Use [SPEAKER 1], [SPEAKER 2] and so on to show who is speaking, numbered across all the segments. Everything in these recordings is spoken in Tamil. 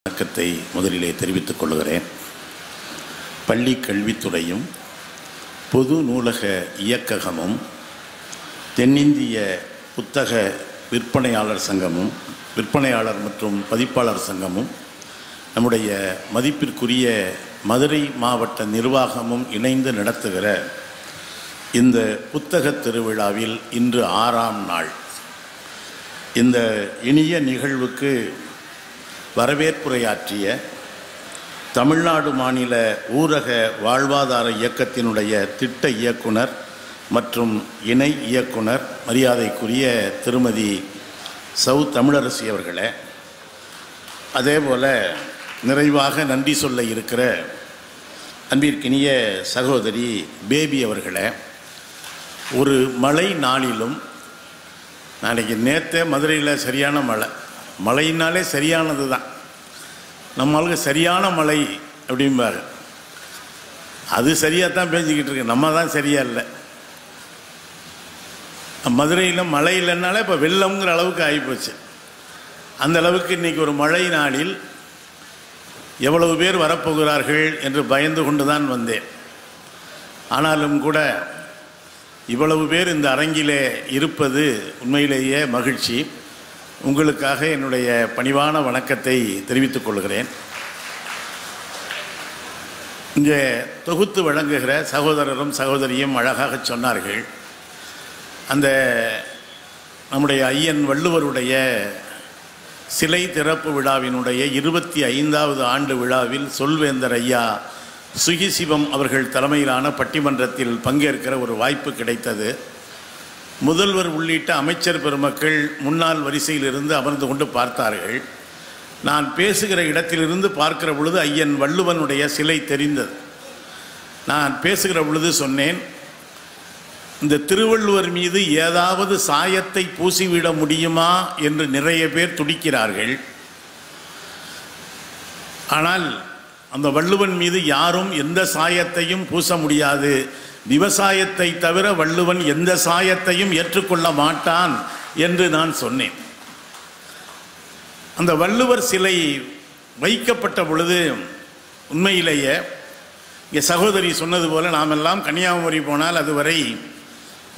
[SPEAKER 1] வணக்கத்தை முதலிலே தெரிவித்துக் கொள்கிறேன். பள்ளி கல்வித்துறையும் பொது நூலக இயக்ககமும் தென்னிந்திய புத்தக விற்பனையாளர் சங்கமும் விற்பனையாளர் மற்றும் பதிப்பாளர் சங்கமும் நம்முடைய மதிப்பிற்குரிய மதுரை மாவட்ட நிர்வாகமும் இணைந்து நடத்துகிற இந்த புத்தக திருவிழாவில் இன்று 6ஆம் நாள். இந்த இனிய நிகழ்வுக்கு வரவேற்புரையாற்றிய தமிழ்நாடு மாநில ஊரக வாழ்வாதார இயக்கத்தினுடைய திட்ட இயக்குனர் மற்றும் இணை இயக்குனர் மரியாதைக்குரிய திருமதி சௌ தமிழரசி அவர்களே, அதேபோல நிறைவாக நன்றி சொல்ல இருக்கிற அன்பிற்கினிய சகோதரி பேபி அவர்களே, ஒரு மழை நாளிலும் நாளைக்கு நேற்றே மதுரையில் சரியான மழைனாலே சரியானது தான். நம்மளுக்கு சரியான மழை அப்படிம்பாரு, அது சரியாக தான் பேஞ்சிக்கிட்டு இருக்கு, நம்ம தான் சரியா இல்லை. மதுரையில் மழை இல்லைன்னாலே இப்போ வெள்ளம்ங்கிற அளவுக்கு ஆகிப்போச்சு. அந்த அளவுக்கு இன்றைக்கி ஒரு மழை நாளில் எவ்வளவு பேர் வரப்போகிறார்கள் என்று பயந்து கொண்டு தான் வந்தேன். ஆனாலும் கூட இவ்வளவு பேர் இந்த அரங்கிலே இருப்பது உண்மையிலேயே மகிழ்ச்சி. உங்களுக்காக என்னுடைய பணிவான வணக்கத்தை தெரிவித்துக் கொள்கிறேன். இங்கே தொகுத்து வழங்குகிற சகோதரரும் சகோதரியும் அழகாக சொன்னார்கள். அந்த நம்முடைய ஐயன் வள்ளுவருடைய சிலை திறப்பு விழாவினுடைய 25வது ஆண்டு விழாவில் சொல்வேந்தர் ஐயா சுகிசிவம் அவர்கள் தலைமையிலான பட்டிமன்றத்தில் பங்கேற்கிற ஒரு வாய்ப்பு கிடைத்தது. முதல்வர் உள்ளிட்ட அமைச்சர் பெருமக்கள் முன்னாள் வரிசையிலிருந்து அமர்ந்து கொண்டு பார்த்தார்கள். நான் பேசுகிற இடத்திலிருந்து பார்க்கிற பொழுது ஐயன் வள்ளுவனுடைய சிலை தெரிந்தது. நான் பேசுகிற பொழுது சொன்னேன், இந்த திருவள்ளுவர் மீது ஏதாவது சாயத்தை பூசிவிட முடியுமா என்று நிறைய பேர் துடிக்கிறார்கள். ஆனால் அந்த வள்ளுவன் மீது யாரும் எந்த சாயத்தையும் பூச முடியாது. விவசாயத்தை தவிர வள்ளுவன் எந்த சாயத்தையும் ஏற்றுக்கொள்ள மாட்டான் என்று நான் சொன்னேன். அந்த வள்ளுவர் சிலை வைக்கப்பட்ட பொழுது உண்மையிலேயே இங்கே சகோதரி சொன்னது போல நாம் எல்லாம் கன்னியாகுமரி போனால் அதுவரை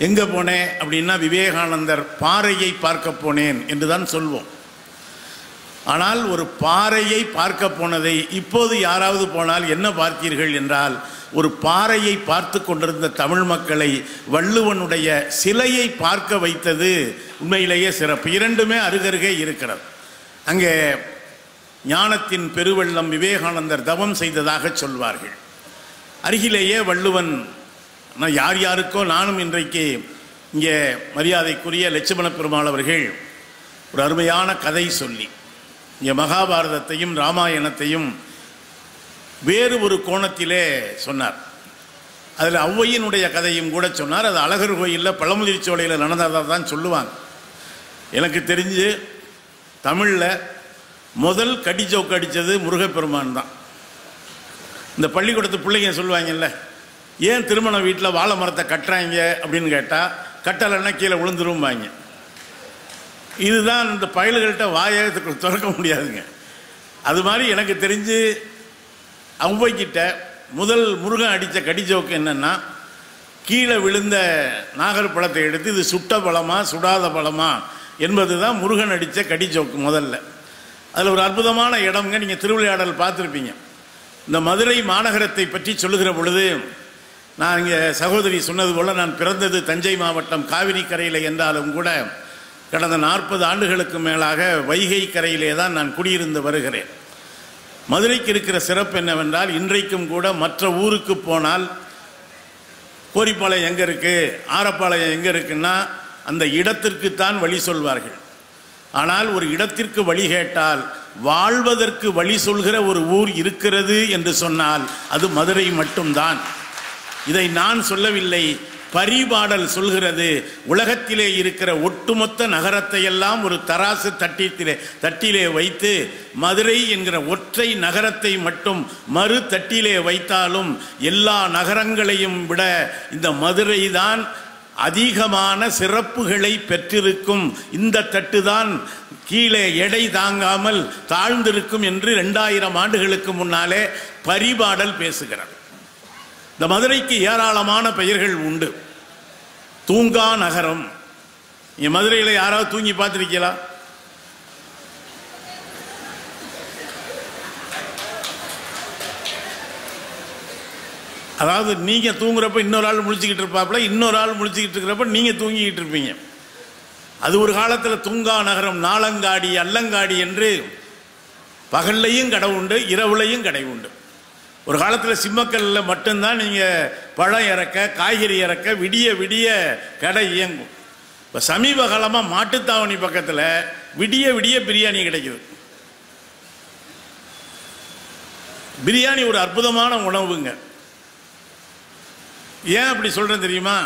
[SPEAKER 1] எங்கே போனேன் அப்படின்னா விவேகானந்தர் பாறையை பார்க்க போனேன் என்று தான் சொல்வோம். ஆனால் ஒரு பாறையை பார்க்க போனதை இப்போது யாராவது போனால் என்ன பார்த்தீர்கள் என்றால், ஒரு பாறையை பார்த்து கொண்டிருந்த தமிழ் மக்களை வள்ளுவனுடைய சிலையை பார்க்க வைத்தது உண்மையிலேயே சிறப்பு. இரண்டுமே அருகருகே இருக்கிறது. அங்கே ஞானத்தின் பெருவெள்ளம் விவேகானந்தர் தவம் செய்ததாக சொல்வார்கள். அருகிலேயே வள்ளுவன். யார் யாருக்கோ நானும் இன்றைக்கு இங்கே மரியாதைக்குரிய லட்சுமண பெருமாள் அவர்கள் ஒரு அருமையான கதை சொல்லி இங்கே மகாபாரதத்தையும் ராமாயணத்தையும் வேறு ஒரு கோணத்திலே சொன்னார். அதில் ஔவையினுடைய கதையும் கூட சொன்னார். அது அழகர் கோயிலில் பழமுதிர்ச்சோலையில் நடந்ததாக தான் சொல்லுவாங்க. எனக்கு தெரிஞ்சு தமிழில் முதல் கடி ஜோக்கு அடித்தது முருகப்பெருமான் தான். இந்த பள்ளிக்கூடத்து பிள்ளைங்க சொல்லுவாங்கல்ல, ஏன் திருமண வீட்டில் வாழை மரத்தை கட்டுறாங்க அப்படின்னு கேட்டால், கட்டலைன்னா கீழே விழுந்துருவாங்க. இதுதான் இந்த பயல்கள்கிட்ட வாயை திறக்க முடியாதுங்க. அது மாதிரி எனக்கு தெரிஞ்சு ஔவைக்கிட்ட முதல் முருகன் அடித்த கடிஜோக்கு என்னென்னா, கீழே விழுந்த நாகர்பழத்தை எடுத்து இது சுட்ட பழமா சுடாத பழமா என்பது தான் முருகன் அடித்த கடிஜோக்கு முதல்ல. அதில் ஒரு அற்புதமான இடம்ங்க, நீங்கள் திருவிளையாடல் பார்த்துருப்பீங்க. இந்த மதுரை மாநகரத்தை பற்றி சொல்லுகிற பொழுது, நான் இங்கே சகோதரி சொன்னது போல் நான் பிறந்தது தஞ்சை மாவட்டம் காவிரி கரையில் என்றாலும் கூட கடந்த 40 ஆண்டுகளுக்கு மேலாக வைகை கரையிலே தான் நான் குடியிருந்து வருகிறேன். மதுரைக்கு இருக்கிற சிறப்பு என்னவென்றால், இன்றைக்கும் கூட மற்ற ஊருக்கு போனால் கோரிப்பாளையம் எங்கே இருக்குது, ஆரப்பாளையம் எங்கே இருக்குன்னா அந்த இடத்திற்குத்தான் வழி சொல்வார்கள். ஆனால் ஒரு இடத்திற்கு வழி கேட்டால் வாழ்வதற்கு வழி சொல்கிற ஒரு ஊர் இருக்கிறது என்று சொன்னால் அது மதுரை மட்டும்தான். இதை நான் சொல்லவில்லை, பரிபாடல் சொல்கிறது. உலகத்திலே இருக்கிற ஒட்டுமொத்த நகரத்தை எல்லாம் ஒரு தராசு தட்டிலே வைத்து மதுரை என்கிற ஒற்றை நகரத்தை மட்டும் மறு தட்டிலே வைத்தாலும் எல்லா நகரங்களையும் விட இந்த மதுரை தான் அதிகமான சிறப்புகளை பெற்றிருக்கும் இந்த தட்டு தான் கீழே எடை தாங்காமல் தாழ்ந்திருக்கும் என்று 2000 ஆண்டுகளுக்கு முன்னாலே பரிபாடல் பேசுகிறார். இந்த மதுரைக்கு ஏராளமான பெயர்கள் உண்டு. தூங்கா நகரம். மதுரையில் யாராவது தூங்கி பார்த்திருக்கீங்களா? அதாவது நீங்க தூங்குறப்ப இன்னொரு ஆள் முழிச்சுக்கிட்டு இருப்பாப்புல, இன்னொரு ஆள் முழிச்சுக்கிட்டு இருக்கிறப்ப நீங்க தூங்கிக்கிட்டு இருப்பீங்க. அது ஒரு காலத்தில் தூங்கா நகரம், நாளங்காடி, அல்லங்காடி என்று பகல்லையும் கடை உண்டு, இரவுலையும் கடை உண்டு. ஒரு காலத்தில் சிம்மக்கல்ல மட்டும்தான் நீங்கள் பழம் இறக்க, காய்கறி இறக்க விடிய விடிய கடை இயங்கும். இப்போ சமீப காலமாக மாட்டுத்தாவணி பக்கத்தில் விடிய விடிய பிரியாணி கிடைக்குது. பிரியாணி ஒரு அற்புதமான உணவுங்க. ஏன் அப்படி சொல்கிறேன் தெரியுமா?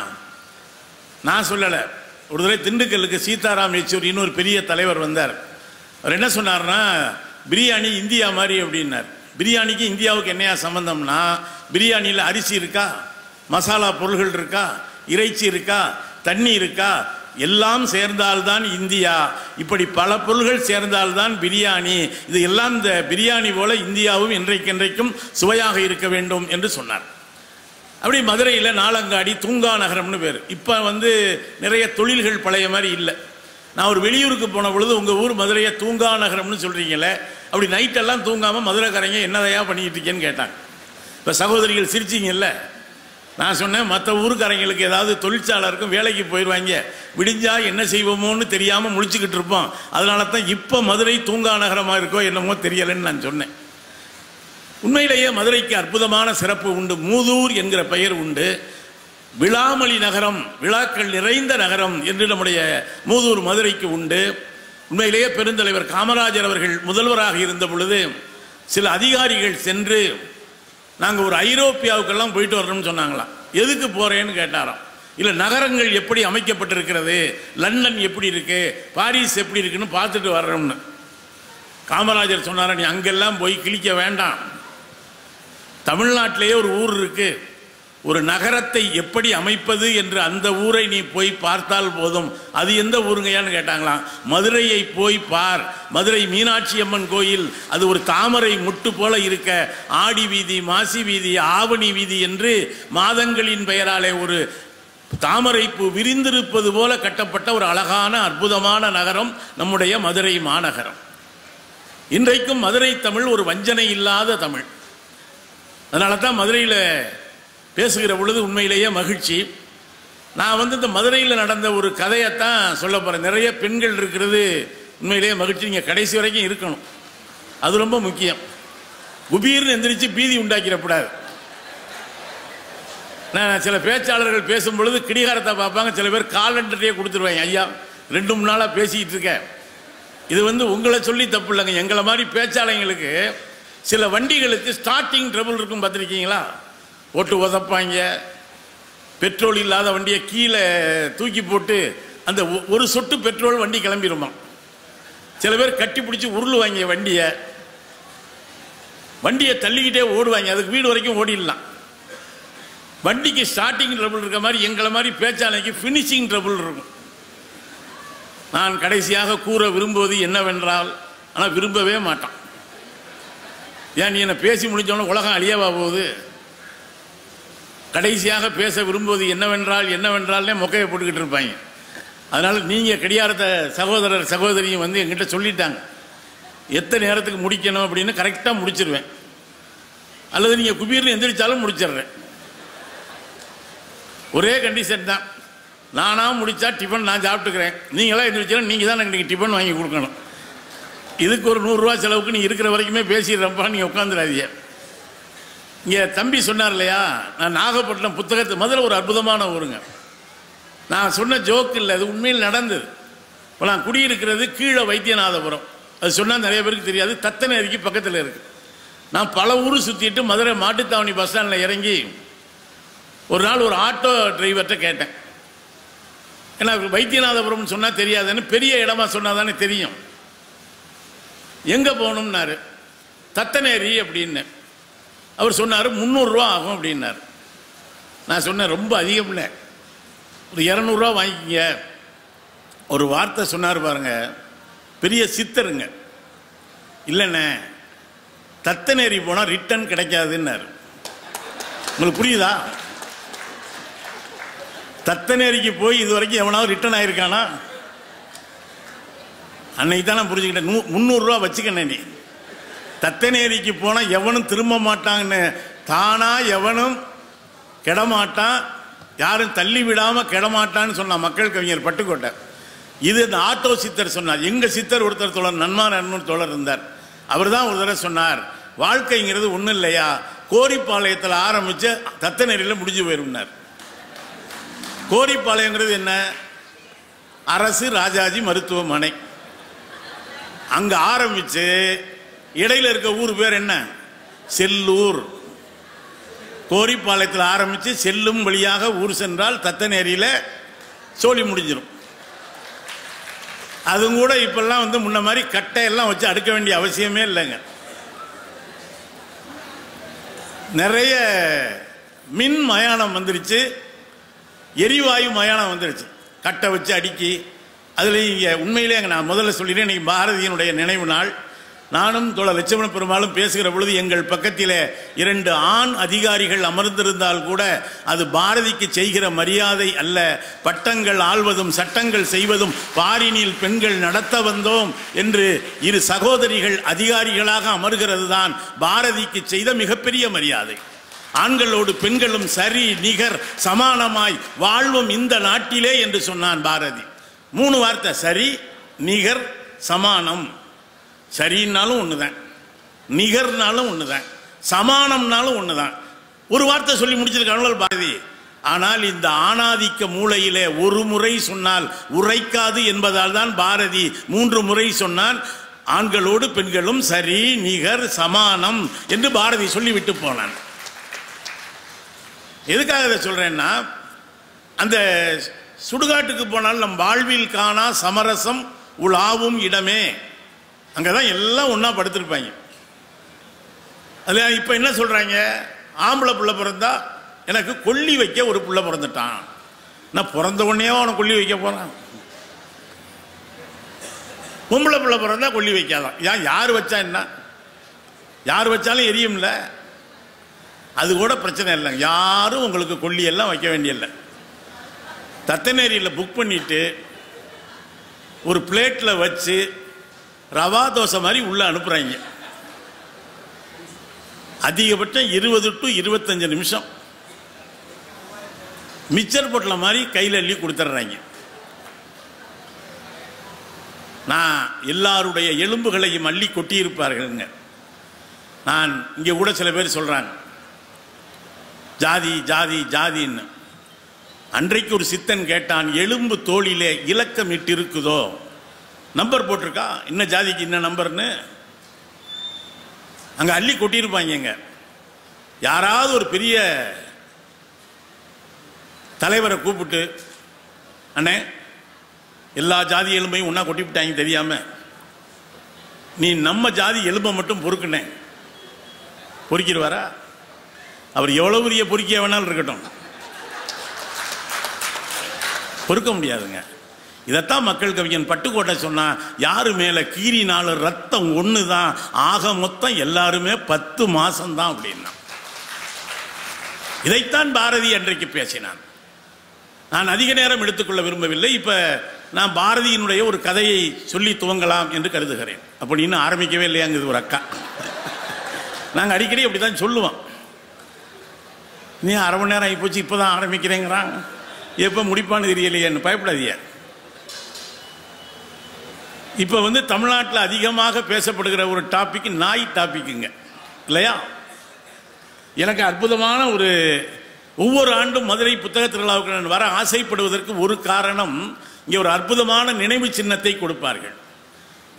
[SPEAKER 1] நான் சொல்லலை. ஒரு தடவை திண்டுக்கல்லுக்கு சீதாராம் யெச்சூரி இன்னொரு பெரிய தலைவர் வந்தார். அவர் என்ன சொன்னார்னா, பிரியாணி இந்தியா மாதிரி அப்படின்னார். பிரியாணிக்கு இந்தியாவுக்கு என்னையா சம்பந்தம்னா, பிரியாணியில் அரிசி இருக்கா, மசாலா பொருள்கள் இருக்கா, இறைச்சி இருக்கா, தண்ணி இருக்கா, எல்லாம் சேர்ந்தால்தான் இந்தியா. இப்படி பல பொருள்கள் சேர்ந்தால்தான் பிரியாணி. இது எல்லாம் இந்த பிரியாணி போல இந்தியாவும் இன்றைக்கும் சுவையாக இருக்க வேண்டும் என்று சொன்னார். அப்படி மதுரையில் நாளங்காடி தூங்கா நகரம்னு பேர். இப்போ நிறைய தொழில்கள் பழைய மாதிரி இல்லை. நான் ஒரு வெளியூருக்கு போன பொழுது உங்கள் ஊர் மதுரையை தூங்கா நகரம்னு சொல்கிறீங்களே, அப்படி நைட்டெல்லாம் தூங்காமல் மதுரைக்காரங்க என்னதையா பண்ணிக்கிட்டு இருக்கேன்னு கேட்டாங்க. இப்போ சகோதரிகள் சிரிச்சிங்கல்ல. நான் சொன்னேன், மற்ற ஊருக்காரங்களுக்கு ஏதாவது தொழிற்சாலை இருக்கும், வேலைக்கு போயிடுவாங்க, விடிஞ்சா என்ன செய்வோமோன்னு தெரியாமல் முழிச்சுக்கிட்டு இருப்போம். அதனால தான் இப்போ மதுரை தூங்கா நகரமாக இருக்கோ என்னமோ தெரியலைன்னு நான் சொன்னேன். உண்மையிலேயே மதுரைக்கு அற்புதமான சிறப்பு உண்டு. மூதூர் என்கிற பெயர் உண்டு. விழாமணி நகரம், விழாக்கள் நிறைந்த நகரம் என்று நம்முடைய மூதூர் மதுரைக்கு உண்டு. உண்மையிலேயே பெருந்தலைவர் காமராஜர் அவர்கள் முதல்வராக இருந்த பொழுது சில அதிகாரிகள் சென்று நாங்கள் ஒரு ஐரோப்பியாவுக்கெல்லாம் போயிட்டு வரணும்னு சொன்னாங்களாம். எதுக்கு போகிறேன்னு கேட்டாராம். இல்லை, நகரங்கள் எப்படி அமைக்கப்பட்டிருக்கிறது, லண்டன் எப்படி இருக்கு, பாரிஸ் எப்படி இருக்குன்னு பார்த்துட்டு வர்றோம்னு. காமராஜர் சொன்னாரா, நீ அங்கெல்லாம் போய் கிழிக்க வேண்டாம். தமிழ்நாட்டிலேயே ஒரு ஊர் இருக்கு, ஒரு நகரத்தை எப்படி அமைப்பது என்று அந்த ஊரை நீ போய் பார்த்தால் போதும். அது எந்த ஊருங்கயான்னு கேட்டாங்களாம். மதுரையை போய் பார். மதுரை மீனாட்சி அம்மன் கோயில் அது ஒரு தாமரை முட்டு போல இருக்க, ஆடி வீதி, மாசி வீதி, ஆவணி வீதி என்று மாதங்களின் பெயராலே ஒரு தாமரை பூ விரிந்திருப்பது போல கட்டப்பட்ட ஒரு அழகான அற்புதமான நகரம் நம்முடைய மதுரை மாநகரம். இன்றைக்கும் மதுரை தமிழ் ஒரு வஞ்சனை இல்லாத தமிழ். அதனால தான் மதுரையில் பேசுகிற பொழுது உண்மையிலேயே மகிழ்ச்சி. நான் இந்த மதுரையில் நடந்த ஒரு கதையைத்தான் சொல்ல போகிறேன். நிறைய பெண்கள் இருக்கிறது உண்மையிலேயே மகிழ்ச்சி. நீங்கள் கடைசி வரைக்கும் இருக்கணும், அது ரொம்ப முக்கியம். குபீர்னு எந்திரிச்சு பீதி உண்டாக்கிடக்கூடாது. நான் சில பேச்சாளர்கள் பேசும் பொழுது கிடிகாரத்தை பார்ப்பாங்க, சில பேர் காலண்டரையே கொடுத்துருவாங்க. ஐயா 2-3 நாளாக பேசிக்கிட்டு இருக்கேன். இது உங்களை சொல்லி தப்பு இல்லைங்க. எங்களை மாதிரி பேச்சாளர்களுக்கு சில வண்டிகளுக்கு ஸ்டார்டிங் ட்ரபிள் இருக்கும், பார்த்துருக்கீங்களா? ஓட்டு உதப்பாங்க, பெட்ரோல் இல்லாத வண்டியை கீழே தூக்கி போட்டு அந்த ஒரு சொட்டு பெட்ரோல் வண்டி கிளம்பிடுமா. சில பேர் கட்டி பிடிச்சி உருளுவாங்க வண்டியை தள்ளிக்கிட்டே ஓடுவாங்க, அதுக்கு வீடு வரைக்கும் ஓடிடலாம். வண்டிக்கு ஸ்டார்டிங் ட்ரபிள் இருக்க மாதிரி எங்களை மாதிரி பேச்சாளைக்கு ஃபினிஷிங் ட்ரபிள் இருக்கும். நான் கடைசியாக கூற விரும்புவது என்னவென்றால், ஆனால் விரும்பவே மாட்டான். ஏன் நீ என்ன பேசி முடிஞ்சோன்னு உலகம் அழியவா போகுது? கடைசியாக பேச விரும்புவது என்னவென்றால்னே மொக்கையை போட்டுக்கிட்டு இருப்பாங்க. அதனால் நீங்கள் கடிகாரத்தை சகோதரர் சகோதரியும் எங்கிட்ட சொல்லிட்டாங்க எத்தனை நேரத்துக்கு முடிக்கணும் அப்படின்னு. கரெக்டாக முடிச்சிருவேன். அல்லது நீங்கள் குபீர்னு எந்திரிச்சாலும் முடிச்சிடுறேன். ஒரே கண்டிஷன் தான், நானாக முடித்தா டிஃபன் நான் சாப்பிட்டுக்கிறேன், நீங்களாம் எந்திரிச்சாலும் நீங்கள் தான் எனக்கு டிஃபன் வாங்கி கொடுக்கணும். இதுக்கு ஒரு 100 ரூபா செலவுக்கு நீ இருக்கிற வரைக்குமே பேசிடுறப்பா, நீங்கள் உட்காந்துடாதீங்க. இங்கே தம்பி சொன்னார் இல்லையா, நான் நாகப்பட்டினம் புத்தகத்து முதல்ல ஒரு அற்புதமான ஊருங்க. நான் சொன்ன ஜோக்கு இல்லை, அது உண்மையில் நடந்தது. இப்போ நான் குடியிருக்கிறது கீழே வைத்தியநாதபுரம். அது சொன்னால் நிறைய பேருக்கு தெரியாது, தத்தனேரிக்கு பக்கத்தில் இருக்குது. நான் பல ஊர் சுற்றிட்டு மதுரை மாட்டுத்தாவணி பஸ் ஸ்டாண்டில் இறங்கி ஒரு நாள் ஒரு ஆட்டோ டிரைவர்கிட்ட கேட்டேன். ஏன்னா வைத்தியநாதபுரம்னு சொன்னால் தெரியாதுன்னு, பெரிய இடமா சொன்னால் தானே தெரியும். எங்கே போகணும்னாரு. தத்தனேரி அப்படின்னு. அவர் சொன்னார் 300 ரூபா ஆகும் அப்படின்னாரு. நான் சொன்னேன் ரொம்ப அதிகம் இல்லை, ஒரு 200 ரூபா வாங்கிக்கிங்க. ஒரு வார்த்தை சொன்னார் பாருங்க, பெரிய சித்தருங்க. இல்லைண்ணே, தத்தநேரி போனால் ரிட்டர்ன் கிடைக்காதுன்னாரு. உங்களுக்கு புரியுதா? தத்தநேரிக்கு போய் இது வரைக்கும் எவனாவது ரிட்டர்ன் ஆயிருக்கானா? அன்னைக்கு தான் நான் புரிஞ்சுக்கிட்டேன். 300 ரூபா வச்சுக்கண்ணே, நீ தத்தநேரிக்கு போனால் எவனும் திரும்ப மாட்டாங்கன்னு. தானா எவனும் கெடமாட்டான், யாரும் தள்ளி விடாமல் கெடமாட்டான்னு சொன்ன மக்கள் கவிஞர் பட்டுக்கோட்டை. இது இந்த ஆட்டோ சித்தர் சொன்னார். எங்கள் சித்தர் ஒருத்தர் தோழர் நன்மார் தோழர் இருந்தார். அவர் தான் ஒரு தடவை சொன்னார், வாழ்க்கைங்கிறது ஒன்றும் இல்லையா, கோரிப்பாளையத்தில் ஆரம்பித்து தத்தநேரியில் முடிஞ்சு போயிருந்தார். கோரிப்பாளையங்கிறது என்ன? அரசு ராஜாஜி மருத்துவமனை. அங்கே ஆரம்பித்து இடையில இருக்க ஊர் பேர் என்ன? செல்லூர். கோரிப்பாளையத்தில் ஆரம்பித்து செல்லும் வழியாக ஊர் சென்றால் தத்தநேரியில் சோழி முடிஞ்சிடும். அதுவும் கூட இப்பெல்லாம் வந்து முன்ன மாதிரி கட்டையெல்லாம் வச்சு அடுக்க வேண்டிய அவசியமே இல்லைங்க. நிறைய மின் மயானம் வந்துருச்சு, எரிவாயு மயானம் வந்துருச்சு. கட்டை வச்சு அடுக்கி அதுலேயும் இங்கே உண்மையிலே நான் முதல்ல சொல்லிடுறேன், இன்னைக்கு பாரதியினுடைய நினைவு நாள். நானும் தோழர் லட்சுமண பெருமாளும் பேசுகிற பொழுது எங்கள் பக்கத்திலே 2 ஆண் அதிகாரிகள் அமர்ந்திருந்தால் கூட அது பாரதிக்கு செய்கிற மரியாதை அல்ல. பட்டங்கள் ஆள்வதும் சட்டங்கள் செய்வதும் பாரினில் பெண்கள் நடத்த வந்தோம் என்று 2 சகோதரிகள் அதிகாரிகளாக அமர்கிறது தான் பாரதிக்கு செய்த மிகப்பெரிய மரியாதை. ஆண்களோடு பெண்களும் சரி நிகர் சமானமாய் வாழ்வும் இந்த நாட்டிலே என்று சொன்னான் பாரதி. 3 வார்த்தை, சரி நிகர் சமானம். சரின்னாலும் ஒண்ணுதான், நிகர்னாலும் ஒண்ணுதான், சமானம்னாலும் ஒண்ணுதான். ஒரு வார்த்தை சொல்லி முடிச்சிருக்காங்க பாரதி. ஆனால் இந்த ஆணாதிக்க மூளையிலே ஒரு முறை சொன்னால் உரைக்காது என்பதால் தான் பாரதி 3 முறை சொன்னான். ஆண்களோடு பெண்களும் சரி நிகர் சமானம் என்று பாரதி சொல்லிவிட்டு போனான். எதுக்காக இதை சொல்றேன்னா, அந்த சுடுகாட்டுக்கு போனால் நம் வாழ்வில் காணா சமரசம் உலாவும் இடமே, அங்கதான் எல்லாம் ஒன்னா படுத்திருப்பாங்க. அதுல இப்ப என்ன சொல்றாங்க, ஆம்பளை புள்ள பிறந்தா எனக்கு கொல்லி வைக்க ஒரு புள்ள பிறந்துட்டான், நான் பிறந்த உடனே அவனை கொல்லி வைக்க போறான். பொம்பளை புள்ள பிறந்தா கொல்லி வைக்காதான். யார் வச்சா என்ன, யார் வச்சாலும் எரியும்ல, அது கூட பிரச்சனை இல்லை. யாரும் உங்களுக்கு கொல்லி எல்லாம் வைக்க வேண்டியதில்லை. தத்தநேரியில் புக் பண்ணிட்டு ஒரு பிளேட்ல வச்சு ரவா தோசை மாதிரி உள்ள அனுப்புறாங்க. அதிகபட்சம் 20 to 25 நிமிஷம் மிச்சர் பொட்டல மாதிரி கையில் அள்ளி கொடுத்துட்றாங்க. நான் எல்லாருடைய எலும்புகளையும் அள்ளி கொட்டியிருப்பார்கள்ங்க. நான் இங்கே கூட சில பேர் சொல்றாங்க ஜாதி ஜாதி ஜாதின்னு. அன்றைக்கு ஒரு சித்தன் கேட்டான், எலும்பு தோளிலே இலக்கம் இட்டு இருக்குதோ, நம்பர் போட்டிருக்கா, இன்ன ஜாதிக்கு இன்ன நம்பர்னு. அங்க அள்ளி கொட்டியிருப்பாங்க. யாராவது ஒரு பெரிய தலைவரை கூப்பிட்டு, அண்ணே எல்லா ஜாதி எலும்பையும் ஒன்னா கொட்டி விட்டாங்க தெரியாம, நீ நம்ம ஜாதி எலும்பை மட்டும் பொறுக்குனே, பொறுக்கிடுவாரா? அவர் எவ்வளவு பெரிய பொறுக்கிய வேணாலும் இருக்கட்டும், பொறுக்க முடியாதுங்க. இதைத்தான் மக்கள் கவிஞன் பட்டுக்கோட்டை சொன்னா, யாரு மேல கீறினாலும் ரத்தம் ஒண்ணுதான், ஆக மொத்தம் எல்லாருமே 10 மாசம்தான் அப்படின்னா. இதைத்தான் பாரதி அன்றைக்கு பேசினான். நான் அதிக நேரம் எடுத்துக்கொள்ள விரும்பவில்லை. இப்ப நான் பாரதியினுடைய ஒரு கதையை சொல்லி துவங்கலாம் என்று கருதுகிறேன். அப்படின்னு ஆரம்பிக்கவே இல்லையாங்குது ஒரு அக்கா. நாங்க அடிக்கடி அப்படித்தான் சொல்லுவோம். நீ 1/2 மணி நேரம் ஆகிப்போச்சு இப்பதான் ஆரம்பிக்கிறேங்கிறான், எப்ப முடிப்பான்னு தெரியலையேன்னு. பயப்படாதீங்க. இப்ப வந்து தமிழ்நாட்டில் அதிகமாக பேசப்படுகிற ஒரு டாபிக் நாய் டாபிக்குங்க இல்லையா? எனக்கு அற்புதமான ஒரு, ஒவ்வொரு ஆண்டும் மதுரை புத்தக திருவிழாவுக்கு நான் வர ஆசைப்படுவதற்கு ஒரு காரணம், இங்கே ஒரு அற்புதமான நினைவு சின்னத்தை கொடுப்பார்கள்.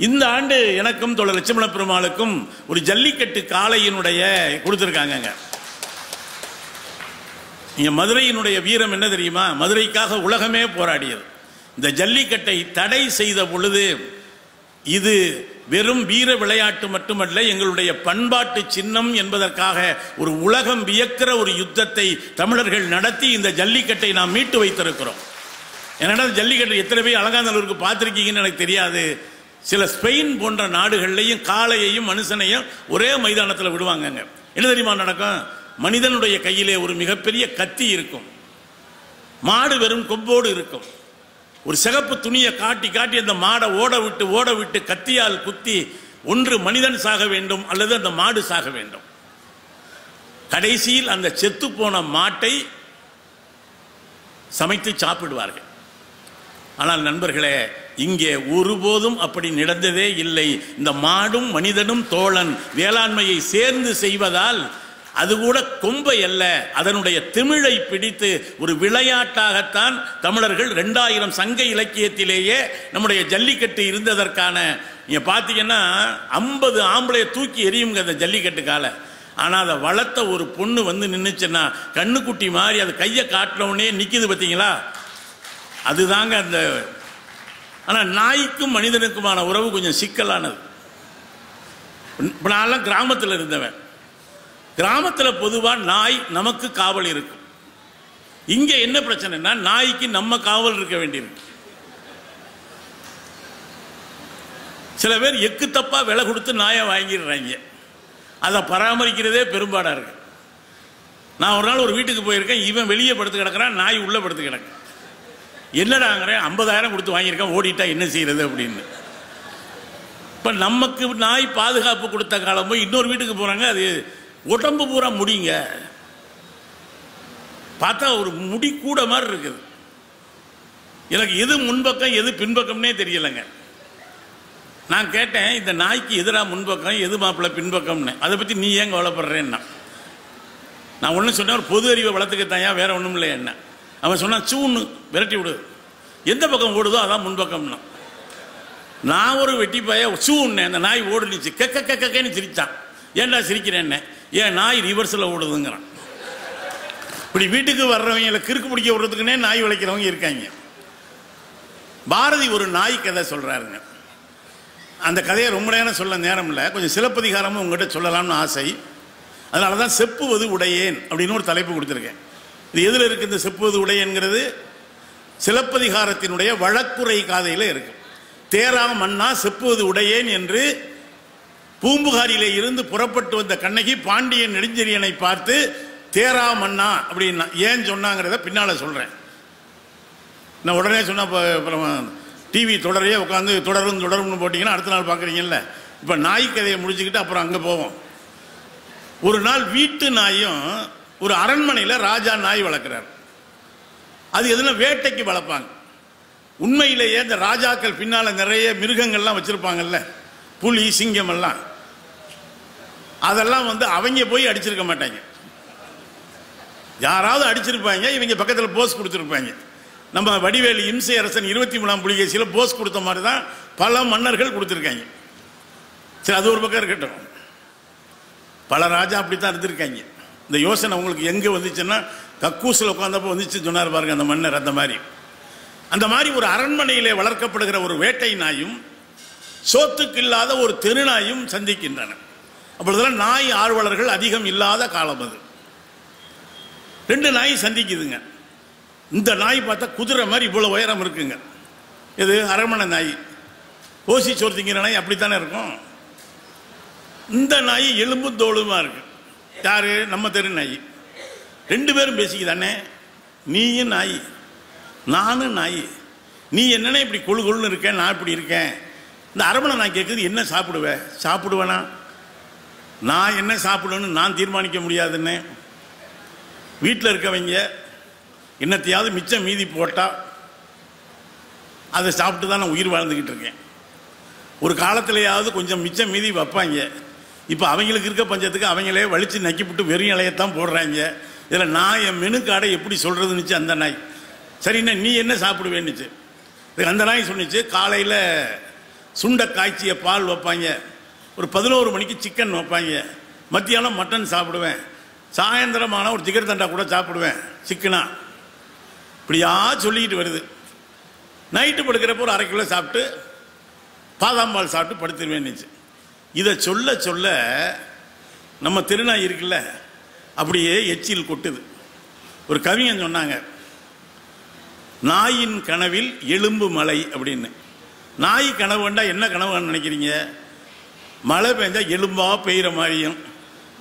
[SPEAKER 1] இந்த ஆண்டு எனக்கும் தோழர் லட்சுமண பெருமாளுக்கும் ஒரு ஜல்லிக்கட்டு காளையினுடைய கொடுத்திருக்காங்க. இங்க மதுரையினுடைய வீரம் என்ன தெரியுமா? மதுரைக்காக உலகமே போராடியது. இந்த ஜல்லிக்கட்டை தடை செய்த பொழுது இது வெறும் வீர விளையாட்டு மட்டுமல்ல, எங்களுடைய பண்பாட்டு சின்னம் என்பதற்காக ஒரு உலகம் வியக்கிற ஒரு யுத்தத்தை தமிழர்கள் நடத்தி இந்த ஜல்லிக்கட்டை நாம் மீட்டு வைத்திருக்கிறோம். என்னடா ஜல்லிக்கட்டு எத்தனை பேர் அலங்காநல்லூருக்கு பார்த்துருக்கீங்கன்னு எனக்கு தெரியாது. சில ஸ்பெயின் போன்ற நாடுகள்லையும் காளையையும் மனுஷனையும் ஒரே மைதானத்தில் விடுவாங்கங்க. என்ன தெரியுமா நடக்கும்? மனிதனுடைய கையிலே ஒரு மிகப்பெரிய கத்தி இருக்கும், மாடு வெறும் கொம்போடு இருக்கும். ஒரு சிகப்பு துணியை காட்டி காட்டி அந்த மாடை ஓட விட்டு கத்தியால் குத்தி ஒன்று மனிதன் சாக வேண்டும் அல்லது அந்த மாடு சாக வேண்டும். கடைசியில் அந்த செத்து போன மாட்டை சமைத்து சாப்பிடுவார்கள். ஆனால் நண்பர்களே, இங்கே ஒருபோதும் அப்படி நடந்ததே இல்லை. இந்த மாடும் மனிதனும் தோழன் வேளாண்மையை சேர்ந்து செய்வதால் அது கூட கொம்பை அல்ல, அதனுடைய திமிழை பிடித்து ஒரு விளையாட்டாகத்தான் தமிழர்கள் 2000 சங்க இலக்கியத்திலேயே நம்முடைய ஜல்லிக்கட்டு இருந்ததற்கான நீங்க பார்த்தீங்கன்னா 50 ஆம்பளையை தூக்கி எரியுங்க அந்த ஜல்லிக்கட்டுக்கால. ஆனால் அதை வளர்த்த ஒரு பொண்ணு வந்து நின்றுச்சுன்னா கண்ணுக்குட்டி மாதிரி அது கையை காட்டினவுடனே நிற்கிது பார்த்தீங்களா, அதுதாங்க அந்த. ஆனால் நாய்க்கும் மனிதனுக்குமான உறவு கொஞ்சம் சிக்கலானது. இப்போ நான்லாம் கிராமத்தில் இருந்தவன். கிராமத்தில் பொதுவாக நாய் நமக்கு காவல் இருக்கும். இங்கே என்ன பிரச்சனைனா நாய்க்கு நம்ம காவல் இருக்க வேண்டியிருக்கு. சில பேர் எக்கு தப்பா விலை கொடுத்து நாயை வாங்கிடுறாங்க. அதை பராமரிக்கிறதே பெரும்பாடாக இருக்கு. நான் ஒரு நாள் ஒரு வீட்டுக்கு போயிருக்கேன், இவன் வெளியே படுத்து கிடக்கிறான், நாய் உள்ள படுத்து கிடக்கு. என்னடாங்கிறேன், 50,000 கொடுத்து வாங்கியிருக்கேன், ஓடிட்டா என்ன செய்யறது அப்படின்னு. இப்போ நமக்கு நாய் பாதுகாப்பு கொடுத்த காலம் போய் இன்னொரு வீட்டுக்கு போகிறாங்க, அது உடம்பு பூரா முடிங்க, பார்த்தா ஒரு முடி கூட மாதிரி இருக்குது. எனக்கு எது முன்பக்கம் எது பின்பக்கம்னே தெரியலைங்க. நான் கேட்டேன், இந்த நாய்க்கு எதிராக முன்பக்கம் எது மாப்பிள்ள பின்பக்கம்னு, அதை பற்றி நீ ஏன் கவலைப்படுறேன்னா, நான் ஒன்றும் சொன்னேன், ஒரு பொது அறிவை வளர்த்துக்கத்தாயா, வேற ஒன்றும் இல்லை என்ன. அவன் சொன்னான், சூன்னு விரட்டி விடு, எந்த பக்கம் ஓடுதோ அதான் முன்பக்கம்னா. நான் ஒரு வெட்டி பாய சூன்னு அந்த நாய் ஓடுனுச்சு, கக்கன்னு சிரிச்சான். ஏன்டா சிரிக்கிறேன்னு, ஏன் நாய் ரிவர்ஸில் ஓடுதுங்கிறான். இப்படி வீட்டுக்கு வர்றவங்களை கிறுக்கு பிடிக்க விடுறதுக்குன்னே நாய் வளைக்கிறவங்க இருக்காங்க. பாரதி ஒரு நாய் கதை சொல்கிறாருங்க. அந்த கதையை ரொம்ப நேரம் சொல்ல நேரம் இல்லை, கொஞ்சம் சிலப்பதிகாரமும் உங்கள்கிட்ட சொல்லலாம்னு ஆசை. அதனால தான் செப்புவது உடையேன் அப்படின்னு ஒரு தலைப்பு கொடுத்துருக்கேன். இது எதில் இருக்குது இந்த செப்புவது உடையேன்கிறது? சிலப்பதிகாரத்தினுடைய வழக்குரை காதையில் இருக்கு. தேரா மன்னா செப்புவது உடையேன் என்று பூம்புகாரிலே இருந்து புறப்பட்டு வந்த கண்ணகி பாண்டியன் நெடுஞ்செழியனை பார்த்து தேரா மன்னா அப்படின்னா ஏன் சொன்னாங்கிறத பின்னால் சொல்கிறேன். நான் உடனே சொன்னால் டிவி தொடரையே உட்காந்து தொடரும்னு போட்டிங்கன்னா அடுத்த நாள் பார்க்குறீங்கல்ல. இப்போ நாய் கதையை முடிச்சுக்கிட்டு அப்புறம் அங்கே போவோம். ஒரு நாள் வீட்டு நாயும் ஒரு அரண்மனையில் ராஜா நாய் வளர்க்குறார். அது எதுனா வேட்டைக்கு வளர்ப்பாங்க. உண்மையிலேயே இந்த ராஜாக்கள் பின்னால் நிறைய மிருகங்கள்லாம் வச்சுருப்பாங்கல்ல, புலி சிங்கம் எல்லாம், அதெல்லாம் வந்து அவங்க போய் அடிச்சிருக்க மாட்டாங்க, யாராவது அடிச்சிருப்பாங்க. இவங்க பக்கத்தில் போஸ் கொடுத்துருப்பாங்க. நம்ம வடிவேலு இம்சை அரசன் 23ஆம் புலிகேசியில் போஸ் கொடுத்த மாதிரி தான் பல மன்னர்கள் கொடுத்துருக்காங்க. சரி, அது ஒரு பக்கம் இருக்கட்டும். பல ராஜா அப்படித்தான் இருந்திருக்காங்க. இந்த யோசனை உங்களுக்கு எங்கே வந்துச்சுன்னா கக்கூசில் உட்காந்தப்போ வந்துச்சு சொன்னார் பாருங்க அந்த மன்னர். அந்த மாதிரி ஒரு அரண்மனையிலே வளர்க்கப்படுகிற ஒரு வேட்டை நாயும் சோத்துக்கு இல்லாத ஒரு தெருநாயும் சந்திக்கின்றன. அப்பொழுதெல்லாம் நாய் ஆர்வலர்கள் அதிகம் இல்லாத காலம் அது. 2 நாய் சந்திக்குதுங்க. இந்த நாய் பார்த்தா குதிரை மாதிரி இவ்வளோ உயரம் இருக்குங்க. இது அரண்மனை நாய். ஓசி சோறு திங்கிற நாய் அப்படித்தானே இருக்கும். இந்த நாய் எலும்பு தோளுமா இருக்கு. யாரு? நம்ம தெரு நாய். 2 பேரும் பேசிக்குதானே, நீயும் நாய் நானும் நாய், நீ என்னென்ன இப்படி கொழு கொழுன்னு இருக்கேன், நான் இப்படி இருக்கேன். இந்த அரண்மனை நான் கேட்குறது, என்ன சாப்பிடுவேனா? நான் என்ன சாப்பிடுவேன்னு நான் தீர்மானிக்க முடியாதுன்னு. வீட்டில் இருக்கவங்க என்னத்தையாவது மிச்சம் மீதி போட்டால் அதை சாப்பிட்டு தான் நான் உயிர் வாழ்ந்துக்கிட்டு இருக்கேன். ஒரு காலத்திலேயாவது கொஞ்சம் மிச்சம் மீதி வைப்பாங்க. இப்போ அவங்களுக்கு இருக்க பஞ்சத்துக்கு அவங்களே வலிச்சு நக்கிவிட்டு வெறும் இலையத்தான் போடுறாங்க. இதில் நான் என் மெனு கார்டை எப்படி சொல்கிறதுன்னுச்சு அந்த நாய். சரிண்ணா நீ என்ன சாப்பிடுவேன்னுச்சு. அந்த நாய் சொன்னிச்சு, காலையில் சுண்டை காய்ச்சிய பால் வைப்பாங்க, ஒரு 11 மணிக்கு சிக்கன் வைப்பாங்க, மத்தியானம் மட்டன் சாப்பிடுவேன், சாயந்தரமான ஒரு ஜிகர் தண்டா கூட சாப்பிடுவேன் சிக்கனா. இப்படியா சொல்லிக்கிட்டு வருது. நைட்டு படுக்கிறப்போ ஒரு 1/2 கிலோ சாப்பிட்டு பாதாம் பால் சாப்பிட்டு படுத்துருவேன்னுச்சு. இதை சொல்ல சொல்ல நம்ம திருநாய் இருக்குல்ல அப்படியே எச்சில் கொட்டுது. ஒரு கவிஞன் சொன்னாங்க, நாயின் கனவில் எலும்பு மலை அப்படின்னு. நாய் கனவு வேண்டா என்ன கனவு நினைக்கிறீங்க? மழை பெஞ்சா எலும்பா பெய்கிற மாதிரியும்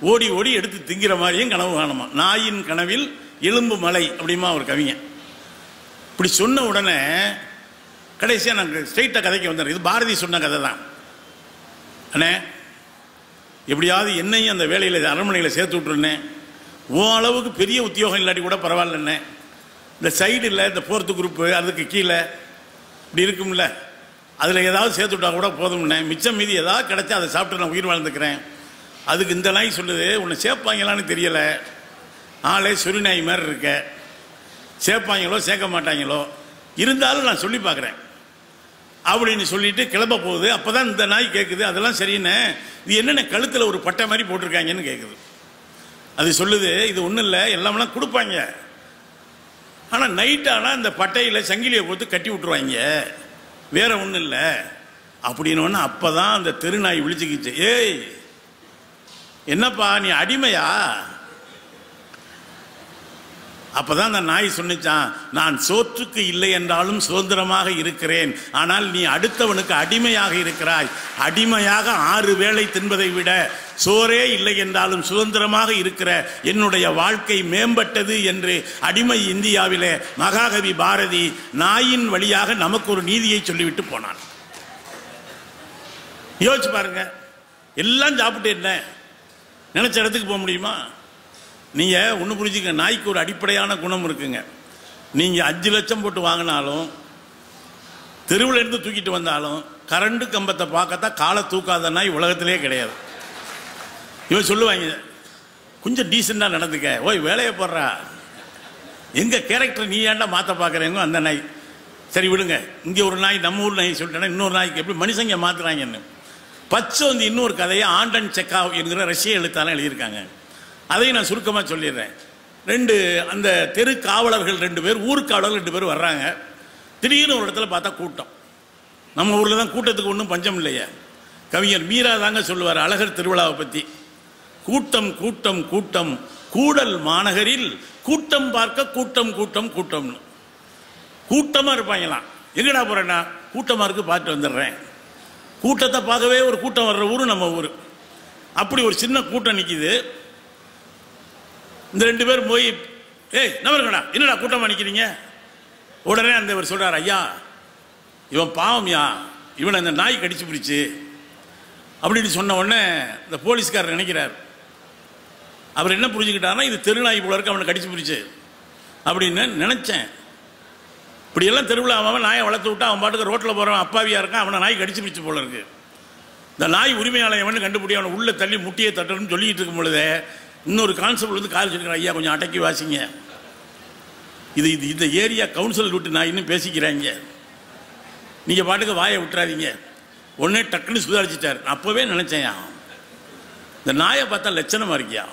[SPEAKER 1] ஓடி ஓடி எடுத்து திங்கிற மாதிரியும் கனவு காணுமா. நாயின் கனவில் எலும்பு மலை அப்படிமா ஒரு கவிஞன். இப்படி சொன்ன உடனே கடைசியாக நாங்கள் ஸ்ட்ரெயிட்டாக கதைக்கு வந்துடுறோம். இது பாரதி சொன்ன கதை தான். அண்ணே எப்படியாவது என்னையும் அந்த வேலையில் அரண்மனையில் சேர்த்து விட்டுருன்னேன். ஓ அளவுக்கு பெரிய உத்தியோகம் இல்லாட்டி கூட பரவாயில்லண்ணே, இந்த சைடில் இந்த 4th குரூப்பு அதுக்கு கீழே இப்படி இருக்கும்ல, அதில் ஏதாவது சேர்த்து விட்டா கூட போதும்ண்ணே, மிச்சம் மீதி ஏதாவது கிடைச்சா அதை சாப்பிட்டு நான் உயிர் வாழ்ந்துக்கிறேன். அதுக்கு இந்த நாய் சொல்லுது, உன்னை சேர்ப்பாங்களான்னு தெரியலை, ஆளே சொறி நாய் மாதிரி இருக்க, சேர்ப்பாங்களோ சேர்க்க மாட்டாங்களோ, இருந்தாலும் நான் சொல்லி பார்க்குறேன் அப்படின்னு சொல்லிட்டு கிளம்ப போகுது. அப்போ தான் இந்த நாய் கேட்குது, அதெல்லாம் சரிண்ணே, இது என்னென்ன கழுத்தில் ஒரு பட்டை மாதிரி போட்டிருக்காங்கன்னு கேட்குது. அது சொல்லுது, இது ஒன்றும் இல்லை, எல்லாமெல்லாம் கொடுப்பாங்க, ஆனால் நைட் ஆனால் இந்த பட்டையில் சங்கிலியை கொடுத்து கட்டி விட்டுருவாங்க, வேற ஒன்றும் இல்லை அப்படின்னு. அப்போ தான் அந்த தெருநாய் விழிச்சுக்கிச்சு, ஏய் என்னப்பா நீ அடிமையா? அப்பதான் அந்த நாய் சொன்னிச்சான், நான் சோற்றுக்கு இல்லை என்றாலும் சுதந்திரமாக இருக்கிறேன், ஆனால் நீ அடுத்தவனுக்கு அடிமையாக இருக்கிறாய். அடிமையாக 6 வேளை தின்பதை விட சோறே இல்லை என்றாலும் சுதந்திரமாக இருக்கிற என்னுடைய வாழ்க்கை மேம்பட்டது என்று அடிமை இந்தியாவிலே மகாகவி பாரதி நாயின் வழியாக நமக்கு ஒரு நீதியை சொல்லிவிட்டு போனான். யோசிச்சு பாருங்க, எல்லாம் சாப்பிட்டு என்ன நினைச்ச இடத்துக்கு போக முடியுமா? நீங்க ஒன்று புரிஞ்சுக்க, நாய்க்கு ஒரு அடிப்படையான குணம் இருக்குங்க. நீங்க 5 லட்சம் போட்டு வாங்கினாலும் தெருவில் இருந்து தூக்கிட்டு வந்தாலும் கரண்ட் கம்பத்தை பார்க்கத்தான் காலை தூக்காத நாய் உலகத்திலே கிடையாது. இவன் சொல்லுவாங்க, கொஞ்சம் டீசெண்டாக நடந்துக்க, ஓய் வேலையை போடுறா, எங்க கேரக்டர் நீ ஏன்டா மாற்ற பார்க்குறேங்க அந்த நாய். சரி விடுங்க, இங்கே ஒரு நாய் நம்ம ஊர் நாய் சொல்லிட்டேன்னா இன்னொரு நாய்க்கு எப்படி மனுஷங்க மாத்துறாங்கன்னு. பச்சோந்தி இன்னொரு கதையை ஆண்டன் செக்காவ் என்கிற ரஷ்ய எழுத்தாளர் எழுதியிருக்காங்க. அதையும் நான் சுருக்கமாக சொல்லிடுறேன். 2 அந்த தெரு காவலர்கள் 2 பேர், ஊர்காவலர்கள் 2 பேர் வர்றாங்க. திடீர்னு ஒரு இடத்துல பார்த்தா கூட்டம். நம்ம ஊரில் தான் கூட்டத்துக்கு ஒன்றும் பஞ்சம் இல்லையா. கவிஞர் மீரா தாங்க சொல்லுவார் அழகர் திருவிழாவை பற்றி, கூட்டம் கூட்டம் கூட்டம் கூடல் மாநகரில் கூட்டம் பார்க்க கூட்டம் கூட்டம் கூட்டம்னு. கூட்டமாக இருப்பாங்களாம். எங்கடா போகிறேன்னா கூட்டமாக இருக்கு பார்த்து வந்துடுறேன். கூட்டத்தை பார்க்கவே ஒரு கூட்டம் வர்ற ஊர் நம்ம ஊர். அப்படி ஒரு சின்ன கூட்டம் நிற்கிது. இந்த 2 பேரும் போய், ஏய் நவருங்கடா, என்னடா கூட்டமாக நிற்கிறீங்க? உடனே அந்த இவர் சொல்கிறார், ஐயா இவன் பாவம்யா, இவனை அந்த நாய் கடிச்சு பிடிச்சு அப்படின்னு சொன்ன உடனே இந்த போலீஸ்காரர் நினைக்கிறார், அவர் என்ன புரிஞ்சுக்கிட்டாருன்னா இது தெருநாய் போல இருக்கு, அவனை கடிச்சு பிடிச்சு அப்படின்னு நினைச்சேன். இப்படியெல்லாம் தெருவில் அவன் நாயை வளர்த்து விட்டா அவன் பாட்டுக்கு ரோட்டில் போகிறவன் அப்பாவியாக இருக்கான், அவனை நாய் கடிச்சு பிடிச்சு போல இருக்கு. இந்த நாய் உரிமையாளன் கண்டுபிடி அவனை உள்ள தள்ளி முட்டியை தட்டணும்னு சொல்லிட்டு இருக்கும் பொழுது இன்னொரு கான்ஸ்டபிள் வந்து கால் சொல்லிக்கிறான், ஐயா கொஞ்சம் அடக்கி வாசிங்க, இது இது இந்த ஏரியா கவுன்சில் விட்டு நாயின்னு பேசிக்கிறாங்க, நீங்கள் பாட்டுக்கு வாயை விட்டுறாதீங்க. உடனே டக்குன்னு சுதாரிச்சிட்டார். அப்போவே நினச்சேன், இந்த நாயை பார்த்தா லட்சணமாக இருக்கியா,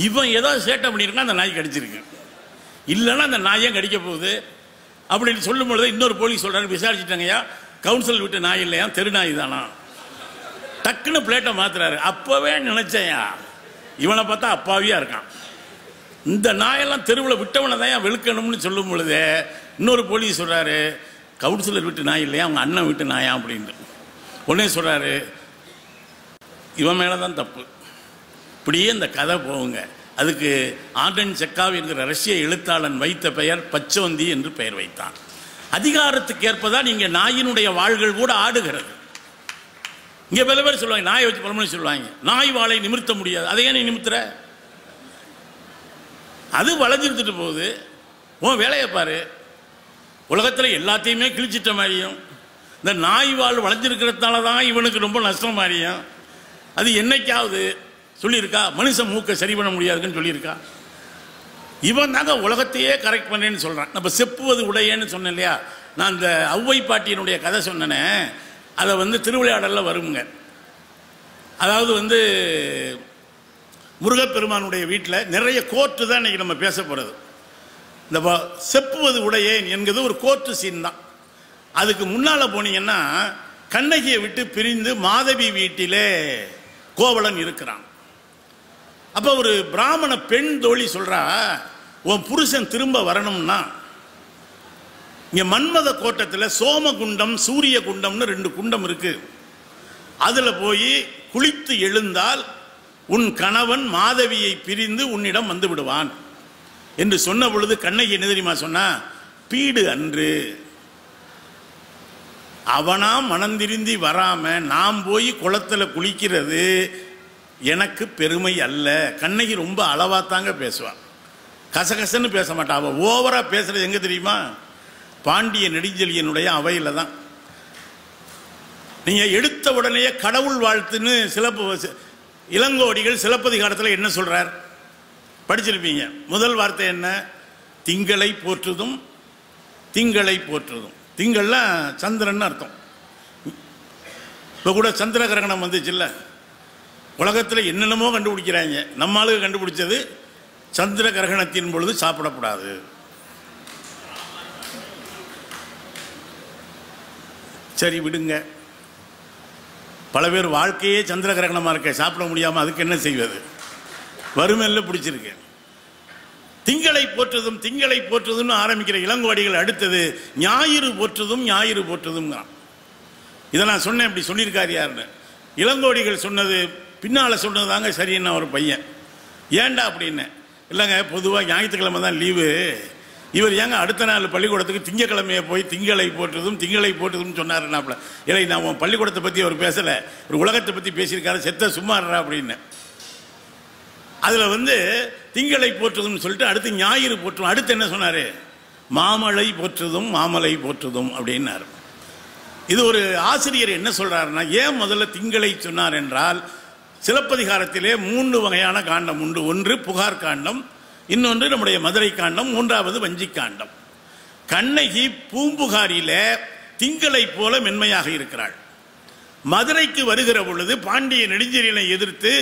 [SPEAKER 1] இவன் ஏதோ சேட்டை பண்ணியிருக்கான், அந்த நாய் கடிச்சிருக்கு, இல்லைன்னா அந்த நாயை கடிக்க போகுது அப்படின்னு சொல்லும் பொழுது இன்னொரு போலீஸ் சொல்கிறாரு, விசாரிச்சுட்டாங்கய்யா கவுன்சில் விட்டு நாய் இல்லையா, தெரு நாய் தானா. டக்குன்னு பிளேட்டை மாத்துறாரு. அப்போவே நினச்சேயா இவனை பார்த்தா அப்பாவியாக இருக்கான், இந்த நாயெல்லாம் தெருவில் விட்டவனை தான் வெளுக்கணும்னு சொல்லும் பொழுது இன்னொரு போலீஸ் சொல்கிறாரு, கவுன்சிலர் வீட்டு நாய் இல்லையா, அவங்க அண்ணன் வீட்டு நாயா அப்படின்ட்டு. உடனே சொல்கிறாரு, இவன் மேலே தான் தப்பு. இப்படியே இந்த கதை போகுங்க. அதுக்கு ஆண்டன் செக்காவ் என்கிற ரஷ்ய எழுத்தாளன் வைத்த பெயர் பச்சோந்தி என்று பெயர் வைத்தான். அதிகாரத்துக்கு ஏற்பதான் இங்கே நாயினுடைய வாள்கள் கூட ஆடுகிறது. இங்கே பல பேர் சொல்லுவாங்க, நாயை வச்சு பலமணி சொல்லுவாங்க, நாய் வாளை நிமிர்த்த முடியாது, அதை ஏன் நீ நிமித்துற, அது வளைஞ்சிருந்துட்டு போகுது, உன் வேலையை பாரு. உலகத்தில் எல்லாத்தையுமே கிழிச்சிட்ட மாதிரியும் இந்த நாய் வாழ் வளைஞ்சிருக்கிறதுனால தான் இவனுக்கு ரொம்ப நஷ்டம் மாதிரியும் அது என்னைக்காவது சொல்லியிருக்கா? மனுஷன் மூக்கை சரி பண்ண முடியாதுன்னு சொல்லியிருக்கா? இவன் தாங்க உலகத்தையே கரெக்ட் பண்ணேன்னு சொல்கிறான். நம்ம செப்புவது உடையேன்னு சொன்னேன் இல்லையா, நான் இந்த ஔவை பாட்டியினுடைய கதை சொன்னேனே, அதை திருவிளையாடலில் வருங்க. அதாவது முருகப்பெருமானுடைய வீட்டில் நிறைய கோர்ட்டு தான் இன்றைக்கி நம்ம பேச போகிறது. இந்த செப்புவது உடையேன் என்கிறது ஒரு கோர்ட்டு சீன் தான். அதுக்கு முன்னால் போனீங்கன்னா கண்ணகியை விட்டு பிரிந்து மாதவி வீட்டிலே கோவலன் இருக்கிறான். அப்போ ஒரு பிராமண பெண் தோழி சொல்கிறா, உன் புருஷன் திரும்ப வரணும்னா இங்க மன்மத கோட்டத்தில் சோமகுண்டம் சூரிய குண்டம்னு 2 குண்டம் இருக்கு. அதுல போய் குளித்து எழுந்தால் உன் கணவன் மாதவியை பிரிந்து உன்னிடம் வந்து விடுவான் என்று சொன்ன பொழுது கண்ணகி என்ன தெரியுமா சொன்னா, பீடு அன்று அவனா மனந்திருந்தி வராம நாம் போய் குளத்துல குளிக்கிறது எனக்கு பெருமை அல்ல. கண்ணகி ரொம்ப அளவாத்தாங்க பேசுவான், கசகசன்னு பேச மாட்டான். அவ ஓவரா பேசுறது எங்க தெரியுமா, பாண்டிய நெடுஞ்செழியனுடைய அவையில தான். நீங்க எடுத்த உடனே கடவுள் வாழ்த்துன்னு இளங்கோடிகள் சிலப்பதிகாரத்தில் என்ன சொல்றார் படிச்சிருப்பீங்க. முதல் வார்த்தை என்ன, திங்களை போற்றுதும் திங்களை போற்றுதும். திங்கள்லாம் சந்திரன் அர்த்தம். இப்போ கூட சந்திர கிரகணம் வந்துச்சுல்ல, உலகத்தில் என்னென்னமோ கண்டுபிடிக்கிறாங்க. நம்ம ஆளுக்கு கண்டுபிடிச்சது சந்திர கிரகணத்தின் பொழுது சாப்பிடக்கூடாது. சரி விடுங்க, பல பேர் வாழ்க்கையே சந்திர கிரகணமாக இருக்க, சாப்பிட முடியாமல் அதுக்கு என்ன செய்வது, வறுமையில் பிடிச்சிருக்கு. திங்களை போற்றுதும் திங்களை போற்றுதும்னு ஆரம்பிக்கிற இளங்கோடிகள் அடுத்தது ஞாயிறு போற்றுதும் ஞாயிறு போற்றுதும். இதை நான் சொன்னேன், இப்படி சொல்லியிருக்காரு யாருன்னு. இளங்கோடிகள் சொன்னது பின்னால் சொன்னது தாங்க சரின்னு ஒரு பையன். ஏண்டா அப்படின்னு, இல்லைங்க பொதுவாக ஞாயிற்றுக்கிழமை தான் லீவு, இவர் ஏங்க அடுத்த நாள் பள்ளிக்கூடத்துக்கு திங்கக்கிழமையை போய் திங்களை போற்றுதும் திங்களை போற்றுதும் சொன்னாருன்னாப்ல. இல்லை நான் உன் பள்ளிக்கூடத்தை பற்றி அவர் பேசலை, ஒரு உலகத்தை பற்றி பேசியிருக்காரு, செத்த சும்மாறா அப்படின்னு. அதில் திங்களை போற்றுதும் சொல்லிட்டு அடுத்து ஞாயிறு போற்றும். அடுத்து என்ன சொன்னார், மாமலை போற்றுதும் மாமலை போற்றுதும் அப்படின்னாரு. இது ஒரு ஆசிரியர் என்ன சொல்றாருன்னா, ஏன் முதல்ல திங்களை சொன்னார் என்றால், சிலப்பதிகாரத்திலே 3 வகையான காண்டம் உண்டு. ஒன்று புகார் காண்டம், இன்னொன்று நம்முடைய மதுரை காண்டம், மூன்றாவது வஞ்சி காண்டம். கண்ணகி பூம்புகாரில திங்களை போல மென்மையாக இருக்கிறாள். மதுரைக்கு வருகிற பொழுது பாண்டிய நெடுஞ்செழியனை எதிர்த்து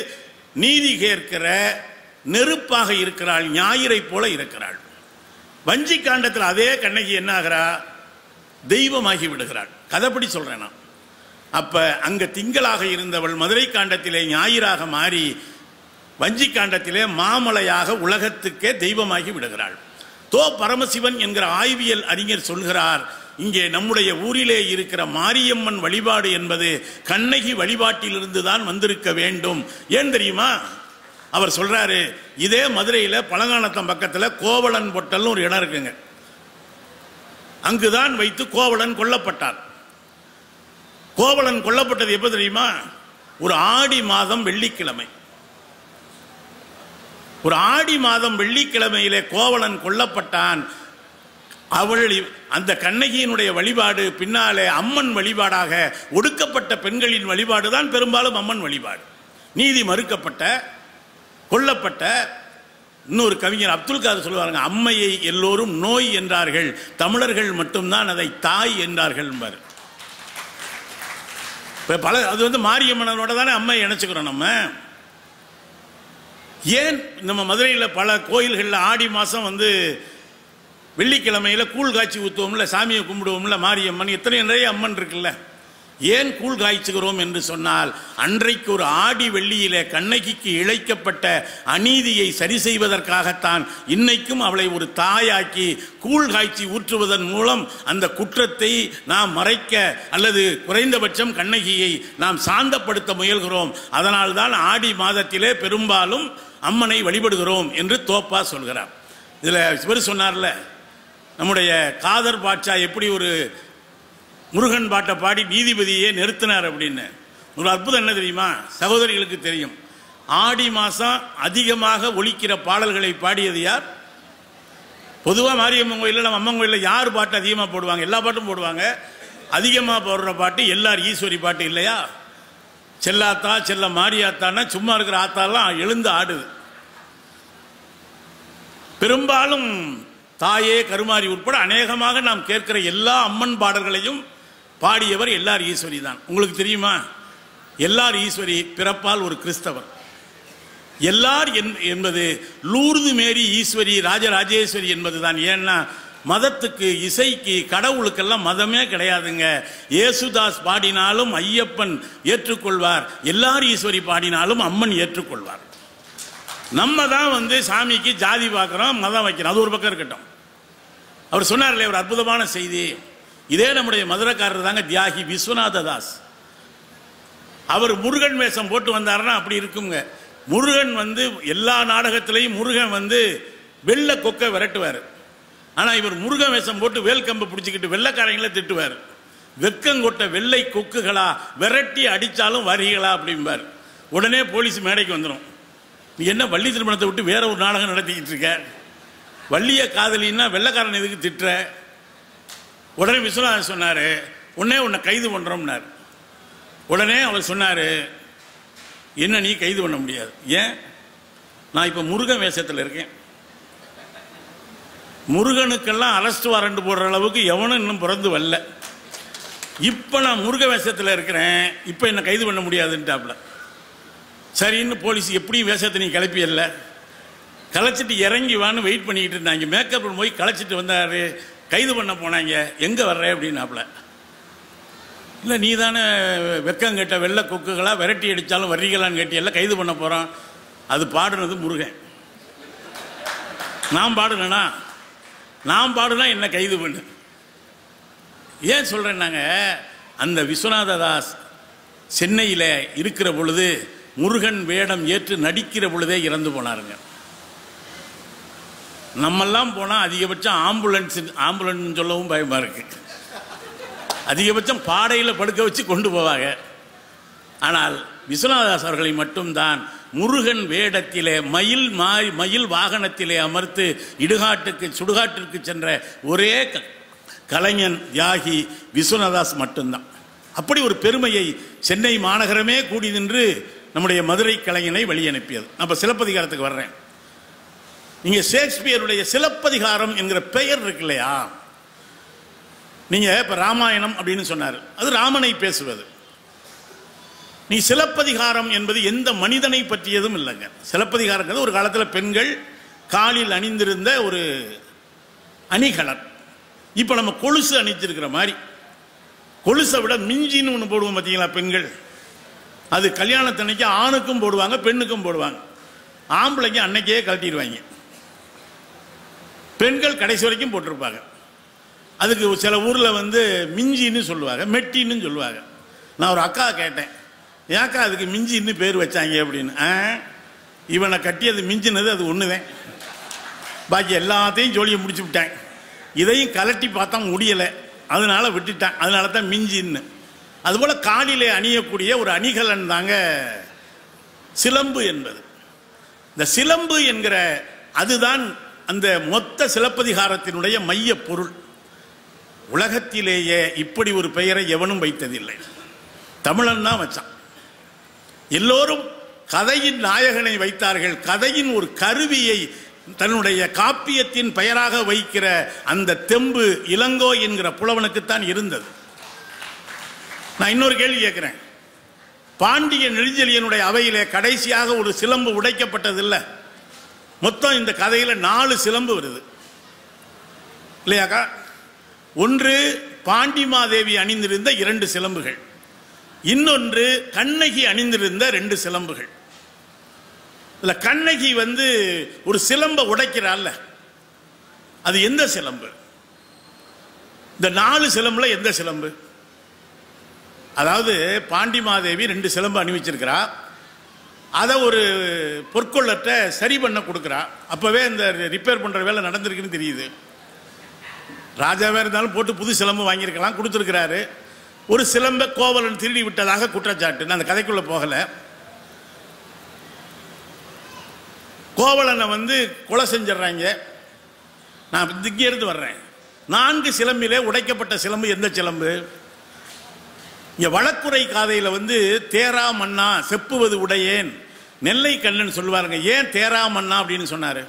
[SPEAKER 1] நீதி கேட்கிற நெருப்பாக இருக்கிறாள், ஞாயிறை போல இருக்கிறாள். வஞ்சி காண்டத்தில் அதே கண்ணகி என்ன ஆகிறா, தெய்வமாகி விடுகிறாள். கதைப்படி சொல்றேன் நான். அப்ப அங்க திங்களாக இருந்தவள் மதுரை காண்டத்திலே ஞாயிறாக மாறி வஞ்சி காண்டத்திலே மாமலையாக உலகத்துக்கே தெய்வமாகி விடுகிறாள். தோ பரமசிவன் என்கிற ஆய்வியல் அறிஞர் சொல்கிறார், இங்கே நம்முடைய ஊரிலே இருக்கிற மாரியம்மன் வழிபாடு என்பது கண்ணகி வழிபாட்டிலிருந்து தான் வந்திருக்க வேண்டும். ஏன் தெரியுமா, அவர் சொல்றாரு, இதே மதுரையில பழங்கானத்தம் பக்கத்தில் கோவலன் பொட்டல்னு ஒரு இடம் இருக்குங்க. அங்குதான் வைத்து கோவலன் கொல்லப்பட்டார். கோவலன் கொல்லப்பட்டது எப்ப தெரியுமா, ஒரு ஆடி மாதம் வெள்ளிக்கிழமை. ஒரு ஆடி மாதம் வெள்ளிக்கிழமையிலே கோவலன் கொல்லப்பட்டான். அவள் அந்த கண்ணகியினுடைய வழிபாடு பின்னாலே அம்மன் வழிபாடாக, ஒடுக்கப்பட்ட பெண்களின் வழிபாடு தான் பெரும்பாலும் அம்மன் வழிபாடு. நீதி மறுக்கப்பட்ட கொல்லப்பட்ட. இன்னொரு கவிஞர் அப்துல் காதர் சொல்லுவாங்க, அம்மையை எல்லோரும் நோய் என்றார்கள், தமிழர்கள் மட்டும்தான் அதை தாய் என்றார்கள். பல அது மாரியம்மனோட தானே அம்மை இணைச்சுக்கிறோம் நம்ம. ஏன் நம்ம மதுரையில் பல கோயில்களில் ஆடி மாதம் வெள்ளிக்கிழமையில் கூழ் காய்ச்சி ஊற்றுவோம்ல, சாமியை கும்பிடுவோம்ல, மாரியம்மன் எத்தனை நிறைய அம்மன் இருக்குல்ல. ஏன் கூழ் காய்ச்சுகிறோம் என்று சொன்னால், அன்றைக்கு ஒரு ஆடி வெள்ளியிலே கண்ணகிக்கு இழைக்கப்பட்ட அநீதியை சரி செய்வதற்காகத்தான் இன்னைக்கும் அவளை ஒரு தாயாக்கி கூழ் காய்ச்சி ஊற்றுவதன் மூலம் அந்த குற்றத்தை நாம் மறைக்க அல்லது குறைந்தபட்சம் கண்ணகியை நாம் சாந்தப்படுத்த முயல்கிறோம். அதனால்தான் ஆடி மாதத்திலே பெரும்பாலும் அம்மனை வழிபடுகிறோம் என்று தோப்பா சொல்கிறார். இதில் இவர் சொன்னார்ல, நம்முடைய காதர் பாட்சா எப்படி ஒரு முருகன் பாட்டை பாடி நீதிபதியே நிறுத்தினார் அப்படின்னு. ஒரு அற்புதம் என்ன தெரியுமா, சகோதரிகளுக்கு தெரியும். ஆடி மாதம் அதிகமாக ஒலிக்கிற பாடல்களை பாடியது யார்? பொதுவாக மாரியம்மன் கோயிலில், நம்ம அம்மன் கோயிலில் யார் பாட்டு அதிகமாக போடுவாங்க? எல்லா பாட்டும் போடுவாங்க. அதிகமாக போடுற பாட்டு எல்லார் ஈஸ்வரி பாட்டு இல்லையா? செல்லாத்தா செல்ல மாரியாத்தான்னா சும்மா இருக்கிற ஆத்தாலாம் எழுந்து ஆடுது. பெரும்பாலும் தாயே கருமாரி உட்பட அநேகமாக நாம் கேட்கிற எல்லா அம்மன் பாடல்களையும் பாடியவர் எல்லார் ஈஸ்வரி தான். உங்களுக்கு தெரியுமா, எல்லார் ஈஸ்வரி பிறப்பால் ஒரு கிறிஸ்தவர். எல்லார் என்பது லூர்து மேரி ஈஸ்வரி ராஜராஜேஸ்வரி என்பதுதான். ஏன்னா மதத்துக்கு, இசைக்கு, கடவுளுக்கெல்லாம் மதமே கிடையாதுங்க. ஏசுதாஸ் பாடினாலும் ஐயப்பன் ஏற்றுக்கொள்வார், எல்லார் ஈஸ்வரி பாடினாலும் அம்மன் ஏற்றுக்கொள்வார். நம்ம தான் சாமிக்கு ஜாதி பார்க்குறோம், மதம் வைக்கிறோம். அது ஒரு பக்கம் இருக்கட்டும். அவர் சொன்னார்லே ஒரு அற்புதமான செய்தி. இதே நம்முடைய மதுரைக்காரர் தாங்க தியாகி விஸ்வநாத தாஸ். அவர் முருகன் வேஷம் போட்டு வந்தாருன்னா அப்படி இருக்குங்க. முருகன் வந்து எல்லா நாடகத்திலையும் முருகன் வந்து வெள்ளை கொக்கை விரட்டுவார். ஆனால் இவர் முருகன் வேஷம் போட்டு வேல்கம்பை பிடிச்சிக்கிட்டு வெள்ளைக்காரங்களை திட்டுவார். வெக்கங்கொட்ட வெள்ளை கொக்குகளா, விரட்டி அடித்தாலும் வருகிறா அப்படிம்பார். உடனே போலீஸ் மேடைக்கு வந்துடும். நீ என்ன வள்ளி திருமணத்தை விட்டு வேற ஒரு நாடகம் நடத்திக்கிட்டு இருக்க, வள்ளிய காதலின்னா வெள்ளைக்காரன் எதுக்கு திட்டுற? உடனே விஸ்வநாதன் சொன்னார், உன்னை கைது பண்ணுறோம்னார். உடனே அவர் சொன்னார், என்ன நீ கைது பண்ண முடியாது. ஏன்? நான் இப்போ முருகன் வேஷத்தில் இருக்கேன். முருகனுக்கெல்லாம் அரெஸ்ட் வாரண்ட் போடுற அளவுக்கு எவனும் இன்னும் பிறந்து வரல. இப்போ நான் முருக வேஷத்தில் இருக்கிறேன், இப்போ என்ன கைது பண்ண முடியாதுன்ட்டாப்ல. சரின்னு போலீஸ் எப்படியும் வேஷத்தை நீ கிளப்பியல்ல, களைச்சிட்டு இறங்கி வான்னு வெயிட் பண்ணிக்கிட்டு இருந்தாங்க. மேக்கப் போய் களைச்சிட்டு வந்தார், கைது பண்ண போனாங்க. எங்கே வர்ற அப்படின்னாப்ல. இல்லை நீ தானே வெக்கம் கேட்ட வெள்ளை கொக்குகளா விரட்டி அடித்தாலும் வர்றீங்களான்னு கேட்டியெல்லாம் கைது பண்ண போகிறோம். அது பாடுனது முருகன். நான் பாடுனா என்ன கைது பண்ணு. ஏன் சொல்கிறேன்னாங்க, அந்த விஸ்வநாத தாஸ் சென்னையில் இருக்கிற பொழுது முருகன் வேடம் ஏற்று நடிக்கிற பொழுதே இறந்து போனாருங்க. நம்மெல்லாம் போனால் அதிகபட்சம் ஆம்புலன்ஸ் சொல்லவும் பயமாக இருக்கு. அதிகபட்சம் பாடையில் படுக்க வச்சு கொண்டு போவாங்க. ஆனால் விஸ்வநாதாஸ் அவர்களை மட்டும்தான் முருகன் வேடத்திலே மயில் வாகனத்திலே அமர்த்து சுடுகாட்டிற்கு சென்ற ஒரே கலைஞன் தியாகி விஸ்வநாதாஸ் மட்டும்தான். அப்படி ஒரு பெருமையை சென்னை மாநகரமே கூடி நின்று நம்முடைய மதுரை கலைஞனை வெளியனுப்பியது. அப்போ சிலப்பதிகாரத்துக்கு வர்றேன். நீங்கள் ஷேக்ஸ்பியருடைய சிலப்பதிகாரம் என்கிற பெயர் இருக்கு இல்லையா, நீங்கள் இப்போ ராமாயணம் அப்படின்னு சொன்னார், அது ராமனை பேசுவது. நீ சிலப்பதிகாரம் என்பது எந்த மனிதனை பற்றியதும் இல்லைங்க. சிலப்பதிகாரம் ஒரு காலத்தில் பெண்கள் காலில் அணிந்திருந்த ஒரு அணிகலன். இப்போ நம்ம கொலுசு அணிஞ்சிருக்கிற மாதிரி, கொலுசை விட மிஞ்சின்னு ஒன்று போடுவோம் பார்த்தீங்களா பெண்கள், அது கல்யாணத்தன்னைக்கு ஆணுக்கும் போடுவாங்க பெண்ணுக்கும் போடுவாங்க. ஆம்பளைக்கு அன்னைக்கே கழட்டிடுவாங்க, பெண்கள் கடைசி வரைக்கும் போட்டிருப்பாங்க. அதுக்கு சில ஊரில் வந்து மிஞ்சின்னு சொல்லுவாங்க, மெட்டின்னு சொல்லுவாங்க. நான் ஒரு அக்கா கேட்டேன், ஏக்கா அதுக்கு மிஞ்சின்னு பேர் வச்சாங்க அப்படின்னு. இவனை கட்டியது மிஞ்சினது அது ஒன்றுதான், பாக்கி எல்லாத்தையும் ஜோலியை முடிச்சு விட்டாங்க. இதையும் கலட்டி பார்த்தா முடியலை, அதனால விட்டுட்டான், அதனால தான் மிஞ்சின்னு. அதுபோல் காலிலே அணியக்கூடிய ஒரு அணிகலன் தாங்க சிலம்பு என்பது. இந்த சிலம்பு என்கிற அதுதான் அந்த மொத்த சிலப்பதிகாரத்தினுடைய மைய பொருள். உலகத்திலேயே இப்படி ஒரு பெயரை எவனும் வைத்ததில்லை, தமிழன் தான் வச்சான். எல்லோரும் கதையின் நாயகனை வைத்தார்கள், கதையின் ஒரு கருவியை தன்னுடைய காப்பியத்தின் பெயராக வைக்கிற அந்த தெம்பு இளங்கோ என்கிற புலவனுக்குத்தான் இருந்தது. நான் இன்னொரு கேள்வி கேட்கிறேன், பாண்டிய நெடுஞ்செழியனுடைய அவையிலே கடைசியாக ஒரு சிலம்பு உடைக்கப்பட்டதில்லை. மொத்தம் இந்த கதையில 4 சிலம்பு வருது இல்லையாக்கா. ஒன்று பாண்டிமாதேவி அணிந்திருந்த 2 சிலம்புகள், இன்னொன்று கண்ணகி அணிந்திருந்த 2 சிலம்புகள். இல்ல கண்ணகி வந்து ஒரு சிலம்பை உடைக்கிறாள், அது எந்த சிலம்பு? இந்த 4 சிலம்புல எந்த சிலம்பு? அதாவது பாண்டிமாதேவி 2 சிலம்பு அணிவிச்சிருக்கிறா, அதை ஒரு பொற்கொள்ளத்தை சரி பண்ண கொடுக்குறா. அப்பவே இந்த ரிப்பேர் பண்ற வேலை நடந்திருக்குன்னு தெரியுது. ராஜாவே இருந்தாலும் போட்டு புது சிலம்பு வாங்கியிருக்கலாம், கொடுத்துருக்கிறாரு. ஒரு சிலம்பை கோவலன் திருடி விட்டதாக குற்றச்சாட்டு. நான் அந்த கதைக்குள்ள போகல. கோவலனை வந்து கொலை செஞ்சிடறாங்க. நான் இங்கே இருந்து வர்றேன். 4 சிலம்பிலே உடைக்கப்பட்ட சிலம்பு எந்த சிலம்பு? இங்க வழக்குரை காதையில் வந்து தேரா மன்னா செப்புவது உடையேன் நெல்லை கண்ணன் சொல்லுவாருங்க. ஏன் தேரா மன்னா அப்படின்னு சொன்னாரு?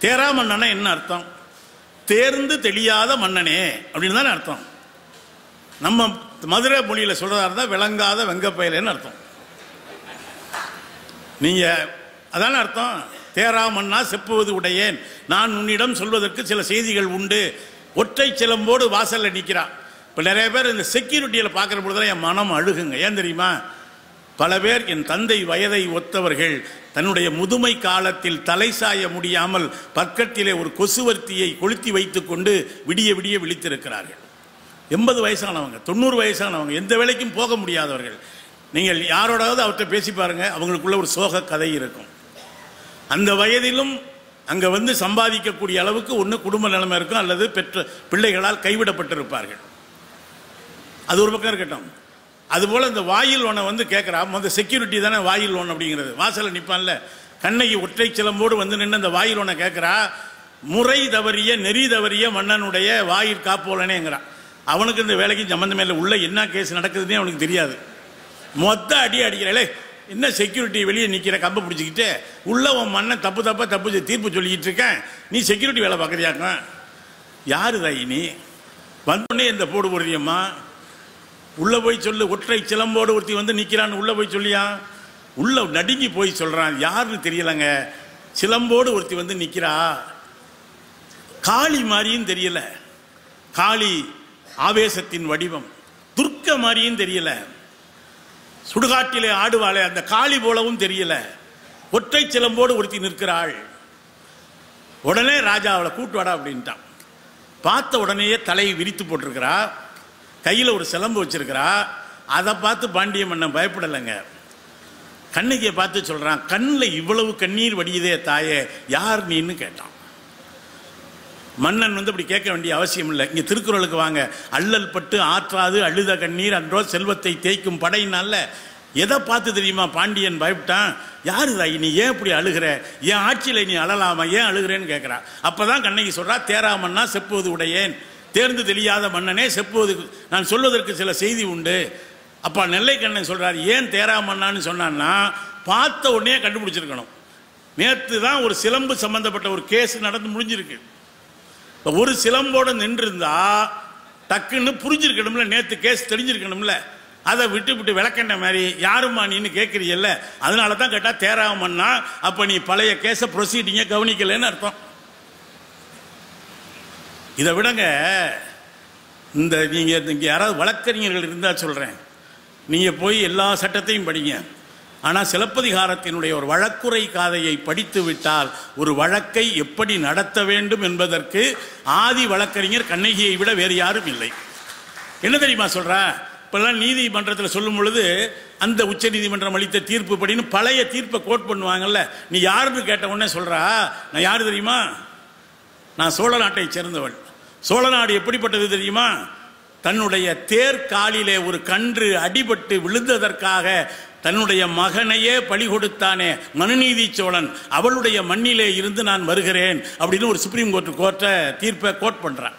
[SPEAKER 1] தேரா மன்னனா என்ன அர்த்தம்? தேர்ந்து தெளியாத மன்னனே அப்படின்னு தானே அர்த்தம். நம்ம மதுரை மொழியில சொல்றதா இருந்தா விளங்காத வெங்கப்பயலேன்னு அர்த்தம். நீங்க அதான அர்த்தம். தேரா மன்னா செப்புவது உடையேன், நான் உன்னிடம் சொல்வதற்கு சில செய்திகள் உண்டு. ஒற்றை சிலம்போடு வாசல்ல நிற்கிறான். இப்போ நிறைய பேர் இந்த செக்யூரிட்டியில் பார்க்குற பொழுதுலாம் என் மனம் அழுகுங்க. ஏன் தெரியுமா? பல பேர் என் தந்தை வயதை ஒத்தவர்கள் தன்னுடைய முதுமை காலத்தில் தலை சாய முடியாமல் பக்கத்திலே ஒரு கொசுவர்த்தியை கொளுத்தி வைத்துக் கொண்டு விடிய விடிய விழித்திருக்கிறார்கள். 80 வயசானவங்க, 90 வயசானவங்க, எந்த வேலைக்கும் போக முடியாதவர்கள். நீங்கள் யாரோடாவது அவர்கிட்ட பேசி பாருங்க, அவங்களுக்குள்ள ஒரு சோக கதை இருக்கும். அந்த வயதிலும் அங்கே வந்து சம்பாதிக்கக்கூடிய அளவுக்கு ஒன்று குடும்ப நிலைமை இருக்கும், அல்லது பெற்ற பிள்ளைகளால் கைவிடப்பட்டிருப்பார்கள். அது ஒரு பக்கம் இருக்கட்டும். அதுபோல் இந்த வாயில் லோனை வந்து கேட்குறா, முதல் செக்யூரிட்டி தானே வாயில் லோன் அப்படிங்கிறது. வாசலில் நிற்பான்ல, கண்ணகி ஒற்றை சிலம்போடு வந்து நின்று அந்த வாயில் லோனை கேட்குறா. முறை தவறிய நெறி தவறிய மன்னனுடைய வாயில் காப்போலனேங்கிறான். அவனுக்கு இந்த வேலைக்கு சம்மந்தமே இல்லை. உள்ள என்ன கேஸ் நடக்குதுன்னே அவனுக்கு தெரியாது. மொத்த அடிக்கிறே, என்ன செக்யூரிட்டி வெளியே நிற்கிற கம்பை பிடிச்சிக்கிட்டு உள்ள உன் மண்ணை தப்பு தீர்ப்பு சொல்லிக்கிட்டு இருக்கேன், நீ செக்யூரிட்டி வேலை பார்க்குறியாக்க? யாரு தாயி நீ? வந்தோடனே இந்த போடு போடுறியம்மா, உள்ளே போய் சொல்லு. ஒற்றை சிலம்போடு ஒருத்தி வந்து நிற்கிறான்னு உள்ளே போய் சொல்லியா? உள்ள நடுங்கி போய் சொல்கிறான். யாருன்னு தெரியலைங்க, சிலம்போடு ஒருத்தி வந்து நிற்கிறா. காளி மாதிரியும் தெரியல, காளி ஆவேசத்தின் வடிவம். துர்க்க மாதிரியும் தெரியல, சுடுகாட்டிலே ஆடுவாளே அந்த காளி போலவும் தெரியல. ஒற்றை சிலம்போடு ஒருத்தி நிற்கிறாள். உடனே ராஜா அவளை கூட்டு வாடா அப்படின்ட்டான். பார்த்த உடனேயே தலையை விரித்து போட்டிருக்கிறா, கையில் ஒரு சிலம்பு வச்சிருக்கிறா. அதை பார்த்து பாண்டிய மன்னன் பயப்படலைங்க. கண்ணகியை பார்த்து சொல்றான், கண்ணில் இவ்வளவு கண்ணீர் வடியுதே தாயே, யார் நீன்னு கேட்டான். மன்னன் வந்து அப்படி கேட்க வேண்டிய அவசியம் இல்லை. இங்கே திருக்குறளுக்கு வாங்க. அல்லல் பட்டு ஆற்றாது அழுத கண்ணீர் அன்றோ செல்வத்தை தேய்க்கும் படையினால. எதை பார்த்து தெரியுமா பாண்டியன் பயப்பட்டான்? யாரு தாயி நீ, ஏன் இப்படி அழுகிற, என் ஆட்சியில் நீ அழலாமா, ஏன் அழுகிறேன்னு கேட்குறா. அப்போதான் கண்ணகி சொல்றா, தேராமன்னா செப்புவது உடையேன், தேர்ந்து தெரியாத மன்னனே செப்புவது, நான் சொல்வதற்கு சில செய்தி உண்டு. அப்பா நெல்லை கண்ணன் சொல்றாரு, ஏன் தேராமன்னான்னு சொன்னான்னா பார்த்த உடனே கண்டுபிடிச்சிருக்கணும். நேற்று தான் ஒரு சிலம்பு சம்பந்தப்பட்ட ஒரு கேஸ் நடந்து முடிஞ்சிருக்கு. ஒரு சிலம்போட நின்றுருந்தா டக்குன்னு புரிஞ்சிருக்கணும்ல, நேற்று கேஸ் தெரிஞ்சிருக்கணும்ல. அதை விட்டு விளக்கண்ட மாதிரி யாருமா நீன்னு கேட்குறீல்ல, அதனால தான் கேட்டா தேராமன்னா அப்போ நீ பழைய கேஸை ப்ரொசீடிங்கை கவனிக்கலன்னு அர்த்தம். இதை விடங்க, இந்த நீங்கள் இங்கே யாராவது வழக்கறிஞர்கள் இருந்தால் சொல்கிறேன், நீங்கள் போய் எல்லா சட்டத்தையும் படிங்க. ஆனால் சிலப்பதிகாரத்தினுடைய ஒரு வழக்குரை காதையை படித்து விட்டால் ஒரு வழக்கை எப்படி நடத்த வேண்டும் என்பதற்கு ஆதி வழக்கறிஞர் கண்ணகியை விட வேறு யாரும் இல்லை. என்ன தெரியுமா சொல்கிறா? இப்போல்லாம் நீதிமன்றத்தில் சொல்லும் பொழுது அந்த உச்ச நீதிமன்றம் அளித்த தீர்ப்பு படின்னு பழைய தீர்ப்பை கோட் பண்ணுவாங்கல்ல. நீ யாருன்னு கேட்ட உடனே சொல்கிறா, நான் யார் தெரியுமா, நான் சோழ நாட்டை சேர்ந்தவள். சோழ நாடு எப்படிப்பட்டது தெரியுமா? தன்னுடைய தேர்காலிலே ஒரு கன்று அடிபட்டு விழுந்ததற்காக தன்னுடைய மகனையே பலி கொடுத்தானே மனுநீதி சோழன், அவளுடைய மண்ணிலே இருந்து நான் வருகிறேன் அப்படின்னு ஒரு சுப்ரீம் கோர்ட்டை தீர்ப்பை கோட் பண்றான்.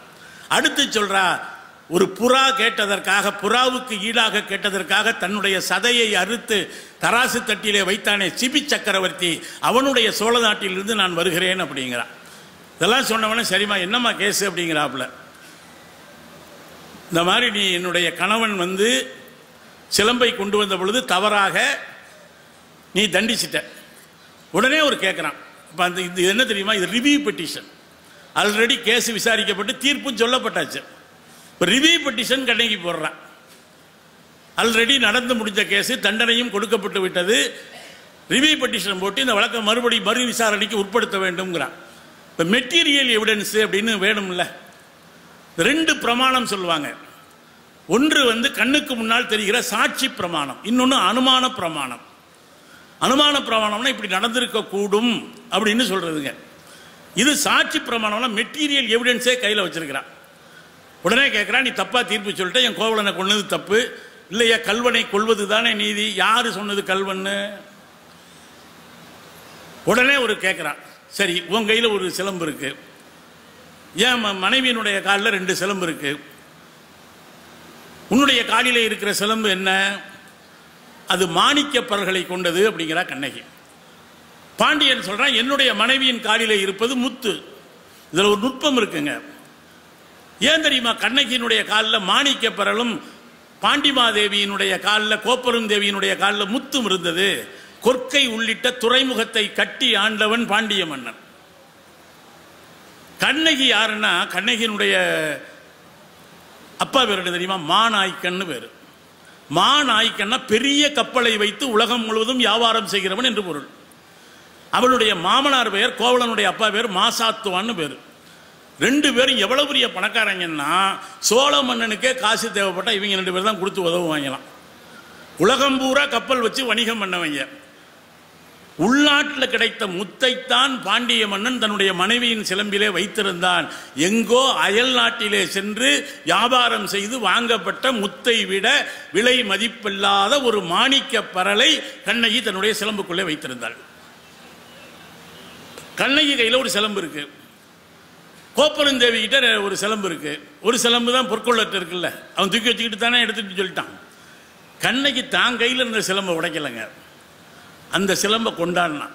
[SPEAKER 1] அடுத்து சொல்றா, ஒரு புறா கேட்டதற்காக, புறாவுக்கு ஈடாக கேட்டதற்காக தன்னுடைய சதையை அறுத்து தராசு தட்டிலே வைத்தானே சிபி சக்கரவர்த்தி, அவனுடைய சோழ நாட்டிலிருந்து நான் வருகிறேன் அப்படிங்கிறான். இதெல்லாம் சொன்னவனே சரிம்மா என்னம்மா கேஸ் அப்படிங்கிறாப்புல. இந்த மாதிரி நீ என்னுடைய கணவன் வந்து சிலம்பை கொண்டு வந்த பொழுது தவறாக நீ தண்டிச்சிட்ட. உடனே ஒரு கேட்குறான். இப்போ அந்த இது என்ன தெரியுமா, இது ரிவ்யூ பெட்டிஷன். ஆல்ரெடி கேஸ் விசாரிக்கப்பட்டு தீர்ப்பும் சொல்லப்பட்டாச்சு. இப்போ ரிவ்யூ பெட்டிஷன் கண்ணகி போடுறான். ஆல்ரெடி நடந்து முடிஞ்ச கேஸு, தண்டனையும் கொடுக்கப்பட்டு விட்டது. ரிவ்யூ பெட்டிஷன் போட்டு இந்த வழக்கை மறு விசாரணைக்கு உட்படுத்த வேண்டும்ங்கிறான். இப்போ மெட்டீரியல் எவிடன்ஸ் அப்படின்னு வேணும்ல. 2 பிரமாணம் சொல்லுவாங்க. ஒன்று வந்து கண்ணுக்கு முன்னால் தெரிகிற சாட்சி பிரமாணம், இன்னொன்று அனுமான பிரமாணம். அனுமான பிரமாணம்னா இப்படி நடந்திருக்க கூடும் அப்படின்னு சொல்றதுங்க. இது சாட்சி பிரமாணம்னா மெட்டீரியல் எவிடன்ஸே கையில் வச்சிருக்கிறான். உடனே கேட்குறான், நீ தப்பா தீர்ப்பு சொல்லிட்ட, என் கோவலனை கொன்னது தப்பு இல்லையா, கல்வனை கொள்வது தானே நீதி, யாரு சொன்னது கல்வன்னு? உடனே ஒரு கேட்குறான், சரி உன் கையில் ஒரு சிலம்பு இருக்கு, ஏன் மனைவியினுடைய காலில் 2 சிலம்பு இருக்கு, உன்னுடைய காலிலே இருக்கிற சிலம்பு என்ன? அது மாணிக்க பற்களை கொண்டது அப்படிங்கிறா கண்ணகி. பாண்டியன் சொல்றான், என்னுடைய மனைவியின் காலிலே இருப்பது முத்து. இதுல ஒரு நுட்பம் இருக்குங்க. ஏன் தெரியுமா? கண்ணகியினுடைய காலில் மாணிக்க பரலும், பாண்டிமாதேவியினுடைய காலில், கோப்பரும் தேவியினுடைய காலில் முத்தும் இருந்தது. கொற்கை உள்ளிட்ட துறைமுகத்தை கட்டி ஆண்டவன் பாண்டிய மன்னன். கண்ணகி யாருன்னா, கண்ணகியினுடைய அப்பா பேர் என்ன தெரியுமா? மாநாய்க்கன்னு பேரு. மாநாய்க்கன்னா பெரிய கப்பலை வைத்து உலகம் முழுவதும் வியாபாரம் செய்கிறவன் என்று பொருள். அவளுடைய மாமனார் பெயர், கோவலனுடைய அப்பா பேர் மாசாத்துவான்னு பேர். ரெண்டு பேரும் எவ்வளவு பெரிய பணக்காரங்கன்னா, சோழ மன்னனுக்கே காசு தேவைப்பட்டா இவங்க ரெண்டு பேர் தான் கொடுத்து உதவுவாங்களாம். உலகம் பூரா கப்பல் வச்சு வணிகம் பண்ணவங்க. உள்நாட்டில் கிடைத்த முத்தைத்தான் பாண்டிய மன்னன் தன்னுடைய மனைவியின் சிலம்பிலே வைத்திருந்தான். எங்கோ அயல் நாட்டிலே சென்று வியாபாரம் செய்து வாங்கப்பட்ட முத்தை விட விலை மதிப்பில்லாத ஒரு மாணிக்க பரலை கண்ணகி தன்னுடைய சிலம்புக்குள்ளே வைத்திருந்தாள். கண்ணகி கையில் ஒரு சிலம்பு இருக்கு, கோப்பரந்தேவி கிட்ட ஒரு சிலம்பு இருக்கு. ஒரு சிலம்பு தான் பொற்கொள்ளட்டு இருக்குல்ல, அவன் தூக்கி வச்சுக்கிட்டு தானே எடுத்துட்டு சொல்லிட்டான். கண்ணகி தான் கையில் இருந்த சிலம்பை உடைக்கலைங்க, அந்த சிலம்பை கொண்டாடினான்.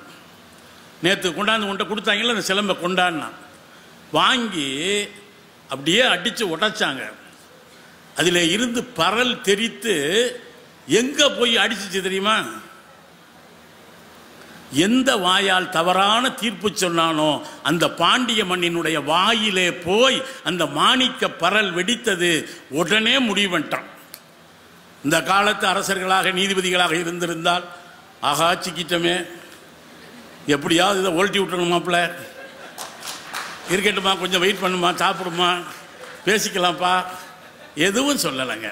[SPEAKER 1] நேற்று கொண்டாந்து உன்ட்ட கொடுத்தாங்கல்ல, அந்த சிலம்பை கொண்டாடினான். வாங்கி அப்படியே அடித்து உடைச்சாங்க. அதில் இருந்து பரல் தெரித்து எங்கே போய் அடிச்சிச்சு தெரியுமா? எந்த வாயால் தவறான தீர்ப்பு சொன்னானோ அந்த பாண்டிய மண்ணினுடைய வாயிலே போய் அந்த மாணிக்க பரல் வெடித்தது. உடனே முடிவென்றான். இந்த காலத்து அரசர்களாக நீதிபதிகளாக இருந்திருந்தால், ஆகா சிக்கிட்டமே, எப்படியாவது இதை ஓல்ட்டி விட்டுருமாப்ல, இருக்கட்டுமா, கொஞ்சம் வெயிட் பண்ணுமா, சாப்பிடுமா, பேசிக்கலாம்ப்பா, எதுவும் சொல்லலைங்க.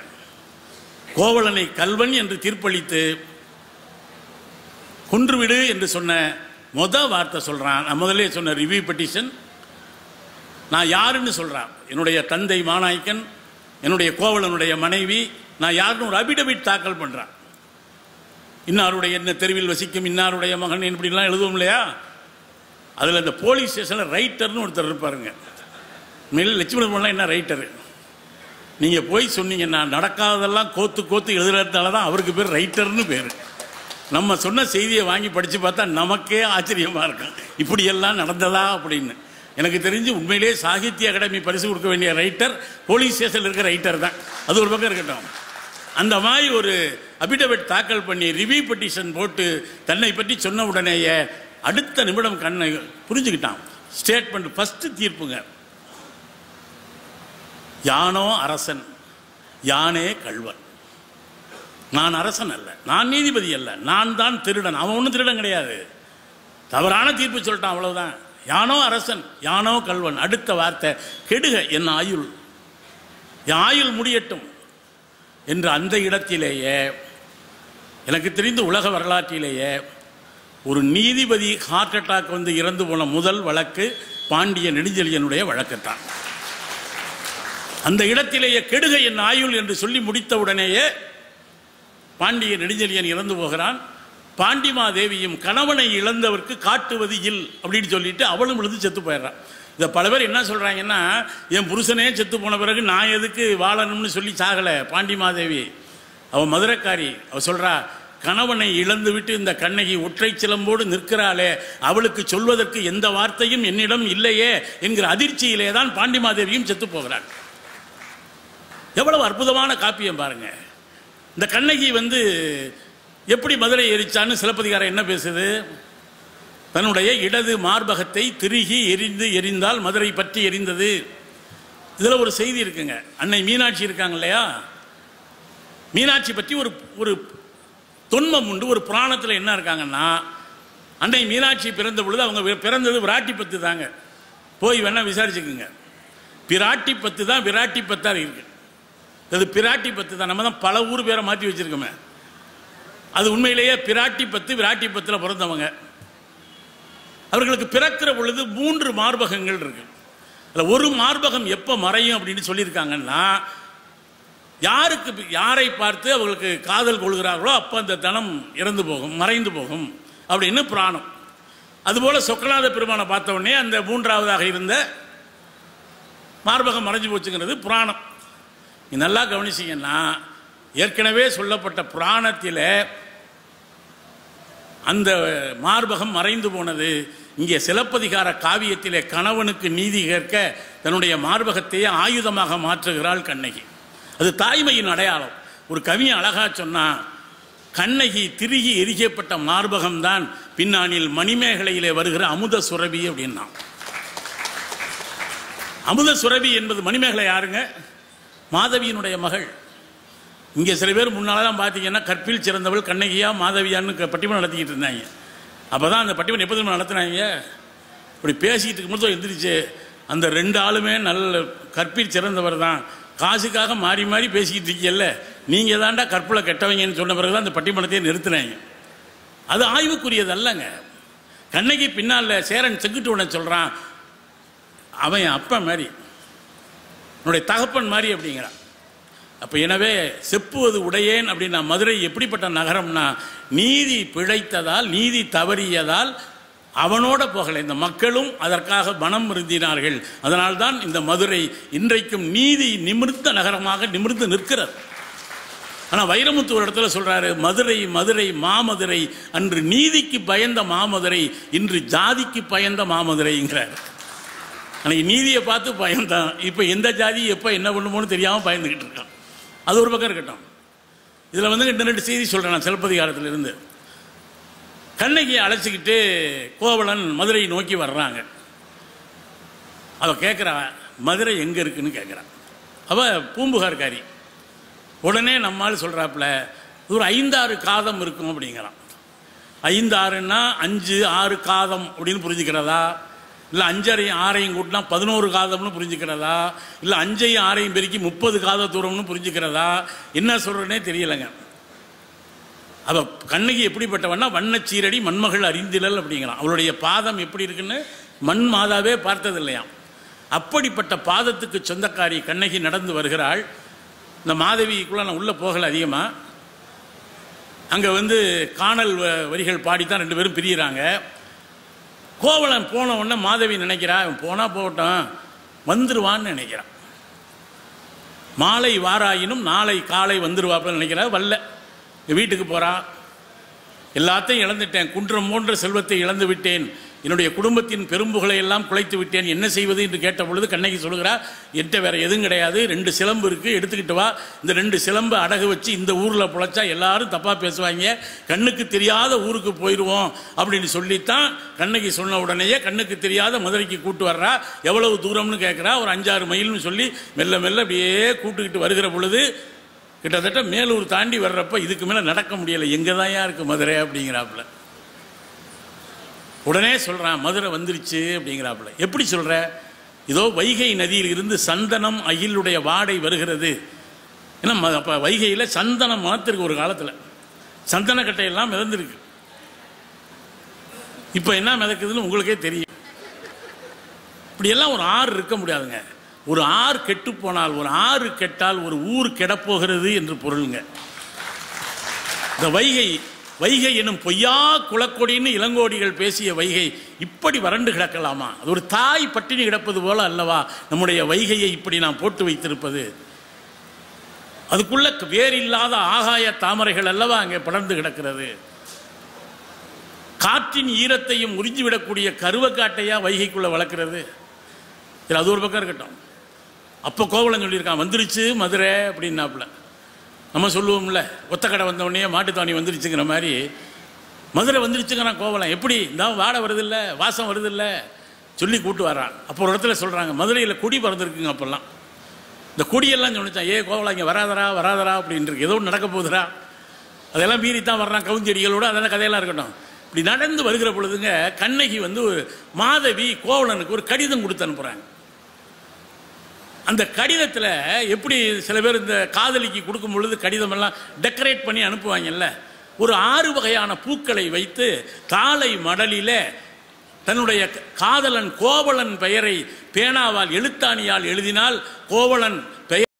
[SPEAKER 1] கோவலனை கல்வன் என்று தீர்ப்பளித்து கொன்றுவிடு என்று சொன்ன வார்த்தை சொல்றான். நான் முதலே சொன்ன ரிவ்யூ பெட்டிஷன், நான் யாருன்னு சொல்றான். என்னுடைய தந்தை மாநாய்க்கன், என்னுடைய கோவலனுடைய மனைவி, நான் யாருன்னு ஒரு அபிடவிட் தாக்கல் பண்றான். இன்னாருடைய என்ன தெருவில் வசிக்கும் இன்னாருடைய மகன் இப்படிலாம் எழுதுவோம் இல்லையா? அதில் இந்த போலீஸ் ஸ்டேஷனில் ரைட்டர்னு ஒருத்தர் இருப்பாருங்க. மேலே லட்சுமணன் என்ன ரைட்டரு, நீங்கள் போய் சொன்னீங்கன்னா நடக்காததெல்லாம் கோத்து கோத்து எழுதுறதுனால தான் அவருக்கு பேர் ரைட்டர்னு பேர். நம்ம சொன்ன செய்தியை வாங்கி படித்து பார்த்தா நமக்கே ஆச்சரியமாக இருக்கும், இப்படியெல்லாம் நடந்ததா அப்படின்னு. எனக்கு தெரிஞ்சு உண்மையிலே சாகித்ய அகாடமி பரிசு கொடுக்க வேண்டிய ரைட்டர் போலீஸ் ஸ்டேஷனில் இருக்கிற ரைட்டர் தான். அது ஒரு பக்கம் இருக்கட்டும். அந்த மாதிரி ஒரு அபிடவிட் தாக்கல் பண்ணி ரிவ்யூ பெட்டிஷன் போட்டு தன்னை பற்றி சொன்ன உடனேயே அடுத்த நிமிடம் கண்ணை புரிஞ்சுக்கிட்டான். ஸ்டேட்மெண்ட் ஃபர்ஸ்ட் தீர்ப்புங்க, யானோ அரசன் யானே கள்வன். நான் அரசன் அல்ல, நான் நீதிபதி அல்ல, நான் தான் திருடன். அவன் ஒன்றும் திருடன் கிடையாது, தவறான தீர்ப்பு சொல்லிட்டான், அவ்வளவுதான். யானோ அரசன் யானோ கள்வன். அடுத்த வார்த்தை, கெடுக என் ஆயுள், என் ஆயுள் முடியட்டும் என்று. அந்த இடத்திலேயே எனக்கு தெரிந்த உலக வரலாற்றிலேயே ஒரு நீதிபதி ஹார்ட் அட்டாக் வந்து இறந்து போன முதல் வழக்கு பாண்டிய நெடுஞ்செழியனுடைய வழக்குத்தான். அந்த இடத்திலேயே கெடுக என் ஆயுள் என்று சொல்லி முடித்த உடனேயே பாண்டிய நெடுஞ்செழியன் இறந்து போகிறான். பாண்டிமாதேவியும் கணவனை இழந்தவர்க்கு காட்டுவது இல் அப்படின்னு சொல்லிட்டு அவளும் விழுந்து செத்து போயிடுறான். இதை பல பேர் என்ன சொல்றாங்கன்னா, என் புருஷனே செத்து போன பிறகு நான் எதுக்கு வாழணும்னு சொல்லி சாகலை பாண்டிமாதேவி. அவன் மதுரைக்காரி. அவ சொல்றா, கணவனை இழந்து விட்டு இந்த கண்ணகி ஒற்றை சிலம்போடு நிற்கிறாளே, அவளுக்கு சொல்வதற்கு எந்த வார்த்தையும் என்னிடம் இல்லையே என்கிற அதிர்ச்சியிலே தான் பாண்டிமாதேவியும் செத்து போகிறாள். எவ்வளவு அற்புதமான காப்பியம் பாருங்க. இந்த கண்ணகி வந்து எப்படி மதுரை எரிச்சான்னு சிலப்பதிகாரம் என்ன பேசுது? தன்னுடைய இடது மார்பகத்தை திருகி எரிந்தால் மதுரை பற்றி எரிந்தது. இதுல ஒரு செய்தி இருக்குங்க. அன்னை மீனாட்சி இருக்காங்க இல்லையா, மீனாட்சி பற்றி ஒரு தொன்மம் உண்டு. ஒரு புராணத்தில் என்ன இருக்காங்கன்னா, அன்னை மீனாட்சி பிறந்த பொழுது அவங்க பிறந்தது விராட்டி பத்து தாங்க. போய் வேணா விசாரிச்சுக்குங்க. பிராட்டி பத்து தான் விராட்டி பத்தா இருக்கு. அது பிராட்டி பத்து தான். நம்ம தான் பல ஊர் பேரை மாற்றி வச்சிருக்கோமே. அது உண்மையிலேயே பிராட்டி பத்து விராட்டி பத்தில் பிறந்தவங்க. அவர்களுக்கு பிறக்கிற பொழுது 3 மார்பகங்கள் இருக்கு. அதில் ஒரு மார்பகம் எப்போ மறையும் அப்படின்னு சொல்லியிருக்காங்கன்னா, யாரை பார்த்து அவர்களுக்கு காதல் கொள்கிறார்களோ அப்போ அந்த தனம் இறந்து போகும், மறைந்து போகும் அப்படின்னு புராணம். அதுபோல சொக்கநாத பெருமானை பார்த்த உடனே அந்த 3ஆவதாக இருந்த மார்பகம் மறைஞ்சு போச்சுங்கிறது புராணம். நல்லா கவனிச்சிங்கன்னா, ஏற்கனவே சொல்லப்பட்ட புராணத்தில் அந்த மார்பகம் மறைந்து போனது. இங்கே சிலப்பதிகார காவியத்திலே கணவனுக்கு நீதி கேட்க தன்னுடைய மார்பகத்தையே ஆயுதமாக மாற்றுகிறாள் கண்ணகி. அது தாய்மையின் அடையாளம். ஒரு கவிஞன் அழகா சொன்னா, கண்ணகி திருகி எரிக்கப்பட்ட மார்பகம்தான் பின்னானில் மணிமேகலையிலே வருகிற அமுத சுரபி அப்படின்னா. அமுத சுரபி என்பது மணிமேகலை யாருங்க? மாதவியினுடைய மகள். இங்கே சில பேர் முன்னாலலாம் பார்த்தீங்கன்னா கற்பில் சிறந்தவள் கண்ணகியா மாதவியான்னு பட்டிமன்றம் நடத்திக்கிட்டு இருந்தாங்க. அப்போ தான் அந்த பட்டிமன்றம் எப்போ நடத்துனாங்க, இப்படி பேசிக்கிட்டு இருக்கும்போது எந்திரிச்சு அந்த 2 ஆளுமே நல்ல கற்பில் சிறந்தவர் தான், காசுக்காக மாறி மாறி பேசிக்கிட்டு இருக்கீங்கல்ல, நீங்கள் தாண்டா கற்பில் கெட்டவங்கன்னு சொன்ன பிறகு தான் அந்த பட்டிமன்றத்தையே நிறுத்தினாங்க. அது ஆய்வுக்குரியது அல்லங்க. கண்ணகி பின்னால் சேரன் செங்குட்டு உடனே சொல்கிறான், அவன் என் அப்பா மாதிரி, என்னுடைய தகப்பன் மாதிரி அப்படிங்கிறான். அப்போ எனவே செப்புவது உடையேன் அப்படின்னா மதுரை எப்படிப்பட்ட நகரம்னா, நீதி பிழைத்ததால் நீதி தவறியதால் அவனோட போகலை, இந்த மக்களும் அதற்காக மனம் இருந்தினார்கள். அதனால்தான் இந்த மதுரை இன்றைக்கும் நீதி நிமிர்ந்த நகரமாக நிமிர்ந்து நிற்கிறது. ஆனால் வைரமுத்து ஒரு இடத்துல சொல்றாரு, மதுரை மதுரை மாமதுரை, அன்று நீதிக்கு பயந்த மாமதுரை, இன்று ஜாதிக்கு பயந்த மாமதுரைங்கிறார். அன்னைக்கு நீதியை பார்த்து பயந்தான், இப்போ எந்த ஜாதி எப்போ என்ன பண்ணுமோன்னு தெரியாமல் பயந்துக்கிட்டு இருக்கான். அது ஒரு பக்கம் இருக்கட்டும். இதில் வந்து 2 செய்தி சொல்கிறேன் நான் சிலப்பதிகாரத்திலிருந்து. கண்ணகியை அழைச்சிக்கிட்டு கோவலன் மதுரை நோக்கி வர்றாங்க. அவள் கேட்குறா, மதுரை எங்கே இருக்குன்னு கேட்குறான். அவள் பூம்புகார்காரி. உடனே நம்மால் சொல்கிறாப்புல, ஒரு 5-6 காதம் இருக்கும் அப்படிங்கிறான். 5-6ன்னா 5-6 காதம் அப்படின்னு புரிஞ்சுக்கிறதா, இல்லை 5-6 கூட்டினா 11 காதம்னு புரிஞ்சுக்கிறதா, இல்லை 5-6 பெருக்கி 30 காத தூரம்னு புரிஞ்சுக்கிறதா, என்ன சொல்கிறேன்னே தெரியலைங்க. அவள் கண்ணகி எப்படிப்பட்டவன்னா வண்ணச்சீரடி மண்மகள் அறிந்திலல் அப்படிங்கிறான். அவளுடைய பாதம் எப்படி இருக்குன்னு மண் மாதாவே பார்த்தது இல்லையாம். அப்படிப்பட்ட பாதத்துக்கு சொந்தக்காரி கண்ணகி நடந்து வருகிறாள். இந்த மாதவிக்குள்ளே நான் உள்ளே போகலை அதிகமாக. அங்கே வந்து காணல் வரிகள் பாடித்தான் 2 பேரும் பிரியிறாங்க. கோவலன் போன உடனே மாதவி நினைக்கிறா, போனால் போகட்டும் வந்துருவான்னு நினைக்கிறான். மாலை வாராயினும் நாளை காலை வந்துருவாப்புன்னு நினைக்கிறா. வல்ல வீட்டுக்கு போகிறா. எல்லாத்தையும் இழந்துட்டேன், குன்றம் போன்ற செல்வத்தை இழந்து விட்டேன், என்னுடைய குடும்பத்தின் பெரும்புகளை எல்லாம் குலைத்து விட்டேன், என்ன செய்வது என்று கேட்ட பொழுது கண்ணகி சொல்கிறார், என்கிட்ட வேற எதுவும் கிடையாது, 2 சிலம்பு இருக்குது, எடுத்துக்கிட்டு வா, இந்த 2 சிலம்பு அடகு வச்சு இந்த ஊரில் பிழைச்சா எல்லாரும் தப்பாக பேசுவாங்க, கண்ணுக்கு தெரியாத ஊருக்கு போயிடுவோம் அப்படின்னு சொல்லித்தான் கண்ணகி சொன்ன உடனேயே கண்ணுக்கு தெரியாத மதுரைக்கு கூட்டு வர்றா. எவ்வளவு தூரம்னு கேட்குறா. ஒரு 5-6 மைல்னு சொல்லி மெல்ல மெல்ல அப்படியே கூட்டுக்கிட்டு வருகிற பொழுது கிட்டத்தட்ட மேலூர் தாண்டி வர்றப்ப இதுக்கு மேலே நடக்க முடியலை, எங்கே தான் இருக்குது மதுரை அப்படிங்கிறாப்புல. உடனே சொல்கிறான், மதுரை வந்துருச்சு அப்படிங்கிறாப்புல. எப்படி சொல்கிற? இதோ வைகை நதியில் இருந்து சந்தனம் அகிலுடைய வாடை வருகிறது. ஏன்னா அப்போ வைகையில் சந்தனம் மாத்திருக்கு. ஒரு காலத்தில் சந்தன கட்டையெல்லாம் மிதந்திருக்கு. இப்போ என்ன மிதக்குதுன்னு உங்களுக்கே தெரியும். இப்படியெல்லாம் ஒரு ஆறு இருக்க முடியாதுங்க. ஒரு ஆறு கெட்டு போனால், ஒரு ஆறு கெட்டால் ஒரு ஊர் கெடப்போகிறது என்று பொருளுங்க. இந்த வைகை எனும் பொய்யா குளக்கொடின்னு இளங்கோடிகள் பேசிய வைகை இப்படி வறண்டு கிடக்கலாமா? அது ஒரு தாய் பட்டினி கிடப்பது போல அல்லவா நம்முடைய வைகையை இப்படி நாம் போட்டு வைத்திருப்பது? அதுக்குள்ள வேறில்லாத ஆகாய தாமரைகள் அல்லவா அங்கே படர்ந்து கிடக்கிறது. காற்றின் ஈரத்தையும் உறிஞ்சிவிடக்கூடிய கருவக்காட்டையா வைகைக்குள்ள வளர்க்கிறது. அது ஒரு பக்கம் இருக்கட்டும். அப்போ கோவலன் சொல்லியிருக்கான், வந்துருச்சு மதுரை அப்படின்னாப்புல. நம்ம சொல்லுவோம்ல, ஒத்தக்கடை வந்தவொடனே மாட்டுத்தாணி வந்துருச்சுங்கிற மாதிரி மதுரை வந்துருச்சுங்கிறான் கோவலன். எப்படி இந்த வாடை வருதில்ல, வாசம் வருதில்ல சொல்லி கூட்டு வரான். அப்போ ஒரு இடத்துல சொல்கிறாங்க, மதுரையில் கொடி பறந்துருக்குங்க. அப்போல்லாம் இந்த கொடியெல்லாம் சொன்னிச்சான், கோவலன் இங்கே வராதரா அப்படின்ட்டு ஏதோ நடக்க போகுதுரா, அதெல்லாம் மீறித்தான் வர்றான் கவுஞ்செடிகளோடு. அதெல்லாம் கதையெல்லாம் இருக்கட்டும். இப்படி நடந்து வருகிற பொழுதுங்க கண்ணகி வந்து மாதவி கோவலனுக்கு ஒரு கடிதம் கொடுத்து அனுப்புகிறாங்க. அந்த கடிதத்தில் எப்படி சில பேர் இந்த காதலிக்கு கொடுக்கும் பொழுது கடிதம் எல்லாம் டெக்கரேட் பண்ணி அனுப்புவாங்கல்ல, ஒரு 6 வகையான பூக்களை வைத்து தாளை மடலில் தன்னுடைய காதலன் கோவலன் பெயரை பேனாவால் எழுத்தாணியால் எழுதினால் கோவலன் பெயர்